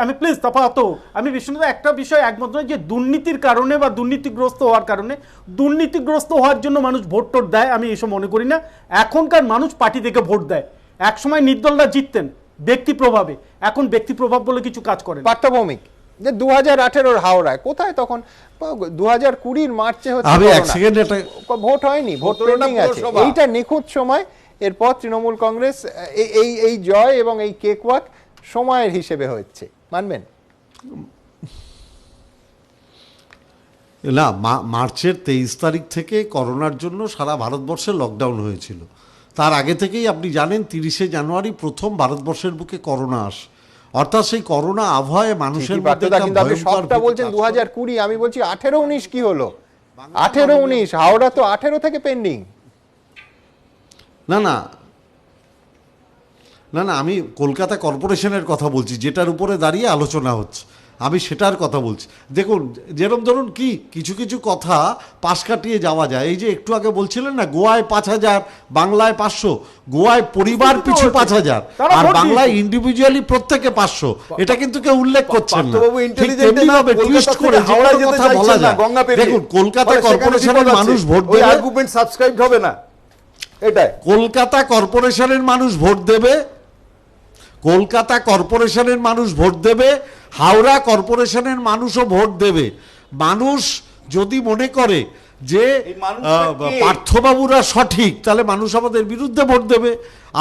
F: আমি প্লিজ তফাৎ, আমি বিশ্বনাথ একটা বিষয় একমত নয় যে দুর্নীতির কারণে বা দুর্নীতিগ্রস্ত হওয়ার কারণে, দুর্নীতিগ্রস্ত হওয়ার জন্য মানুষ ভোট টোট দেয়, আমি এসব মনে করি না। এখনকার মানুষ পার্টি থেকে ভোট দেয়। একসময় নির্দলরা জিততেন ব্যক্তি প্রভাবে, এখন ব্যক্তি প্রভাব বলে কিছু কাজ করে।
A: পার্থভৌমিক যে 2018 হাওড়ায় কোথায় তখন 2020 মার্চে হচ্ছে ভোট হয়নি, ভোট পেন্ডিং আছে, এইটা নিখুঁত সময়। এরপর তৃণমূল কংগ্রেস এই জয় এবং এই কেক ওয়াক সময়ের হিসেবে হচ্ছে, মানবেন?
C: না, মার্চের 23 তারিখ থেকে করোনার জন্য সারা ভারতবর্ষে লকডাউন হয়েছিল। তার আগে থেকেই আপনি জানেন 30শে জানুয়ারি প্রথম ভারতবর্ষের বুকে করোনা আসে। অর্থাৎ সেই করোনা আবহাওয়ায় মানুষের মধ্যে
A: সবটা বলছেন 2020, আমি বলছি 18-19 কি হলো? 18-19 হাওড়া তো 18 থেকে পেন্ডিং।
C: না না না না আমি কলকাতা কর্পোরেশনের কথা বলছি, যেটার উপরে দাঁড়িয়ে আলোচনা হচ্ছে, আমি সেটার কথা বলছি। দেখুন, যেরকম ধরুন কি কিছু কিছু কথা পাশ কাটিয়ে যাওয়া যায়। এই যে একটু আগে বলছিলেন না, গোয়ায় 5000, বাংলায় 500, গোয়ায় পরিবার পিছু 5000 আর বাংলায় ইন্ডিভিজুয়ালি প্রত্যেকে 500, এটা কিন্তু কেউ উল্লেখ করছেন না। দেখুন, কলকাতা কর্পোরেশনের মানুষ ভোট দেবে,
E: সাবস্ক্রাইব হবে না, এটাই
C: কলকাতা কর্পোরেশনের মানুষ ভোট দেবে, কলকাতা কর্পোরেশনের মানুষ ভোট দেবে, হাওড়া কর্পোরেশনের মানুষও ভোট দেবে। মানুষ যদি মনে করে যে পার্থবাবুরা সঠিক, তাহলে মানুষ আমাদের বিরুদ্ধে ভোট দেবে।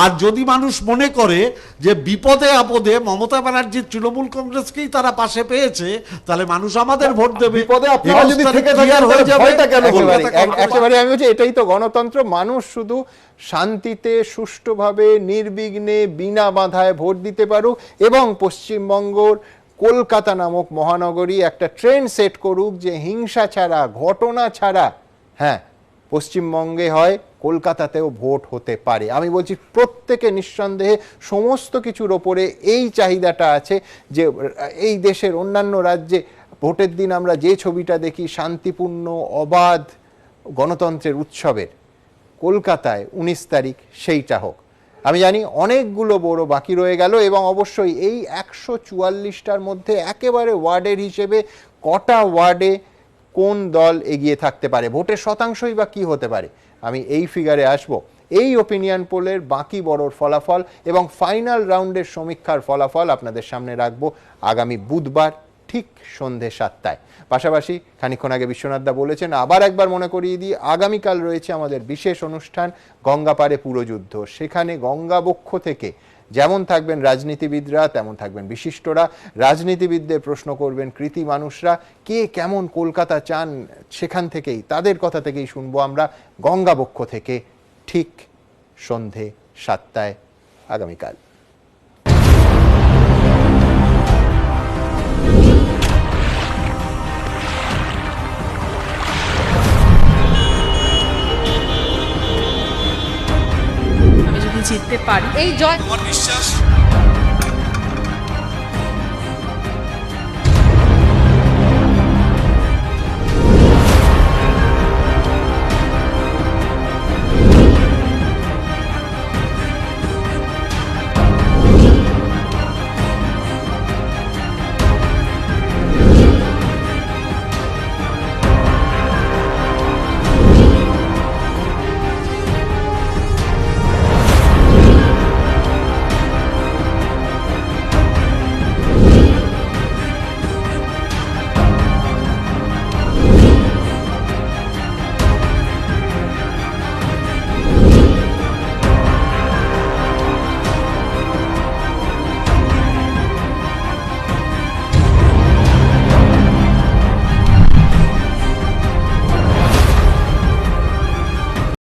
C: আর যদি মানুষ মনে করে যে বিপদে আপদে মমতা ব্যানার্জির তৃণমূল কংগ্রেসকেই তারা পাশে পেয়েছে, তাহলে মানুষ আমাদের ভোট দেবে।
A: একেবারে আমি বলছি এটাই তো গণতন্ত্র। মানুষ শুধু শান্তিতে, সুষ্ঠুভাবে, নির্বিঘ্নে, বিনা বাধায় ভোট দিতে পারুক এবং পশ্চিমবঙ্গর কলকাতা নামক মহানগরী একটা ট্রেন্ড সেট করুক যে হিংসা ছাড়া, ঘটনা ছাড়া, হ্যাঁ, পশ্চিমবঙ্গে হয়, কলকাতাতেও ভোট হতে পারে। আমি বলছি প্রত্যেকে নিঃসন্দেহে সমস্ত কিছুর ওপরে এই চাহিদাটা আছে যে এই দেশের অন্যান্য রাজ্যে ভোটের দিন আমরা যে ছবিটা দেখি শান্তিপূর্ণ, অবাধ গণতন্ত্রের উৎসবের, কলকাতায় 19 তারিখ সেইটা হোক। আমি জানি অনেকগুলো বড় বাকি রয়ে গেল এবং অবশ্যই এই 144টার মধ্যে একেবারে ওয়ার্ডের হিসেবে কটা ওয়ার্ডে কোন দল এগিয়ে থাকতে পারে, ভোটের শতাংশই বা কী হতে পারে, আমি এই ফিগারে আসব। এই ওপিনিয়ন পোলের বাকি বড়র ফলাফল এবং ফাইনাল রাউন্ডের সমীক্ষার ফলাফল আপনাদের সামনে রাখবো আগামী বুধবার ঠিক সন্ধে 7টায়। পাশাপাশি খানিকক্ষণ আগে বিশ্বনাথদা বলেছেন, আবার একবার মনে করিয়ে দিই, আগামীকাল রয়েছে আমাদের বিশেষ অনুষ্ঠান গঙ্গাপাড়ে পুরযুদ্ধ। সেখানে গঙ্গাবক্ষ থেকে যেমন থাকবেন রাজনীতিবিদরা, তেমন থাকবেন বিশিষ্টরা। রাজনীতিবিদদের প্রশ্ন করবেন কৃতি মানুষরা, কে কেমন কলকাতা চান সেখান থেকেই, তাদের কথা থেকেই শুনবো আমরা গঙ্গাবক্ষ থেকে ঠিক সন্ধে 7টায় আগামীকাল।
I: জিততে পারি, এই জয় আমার বিশ্বাস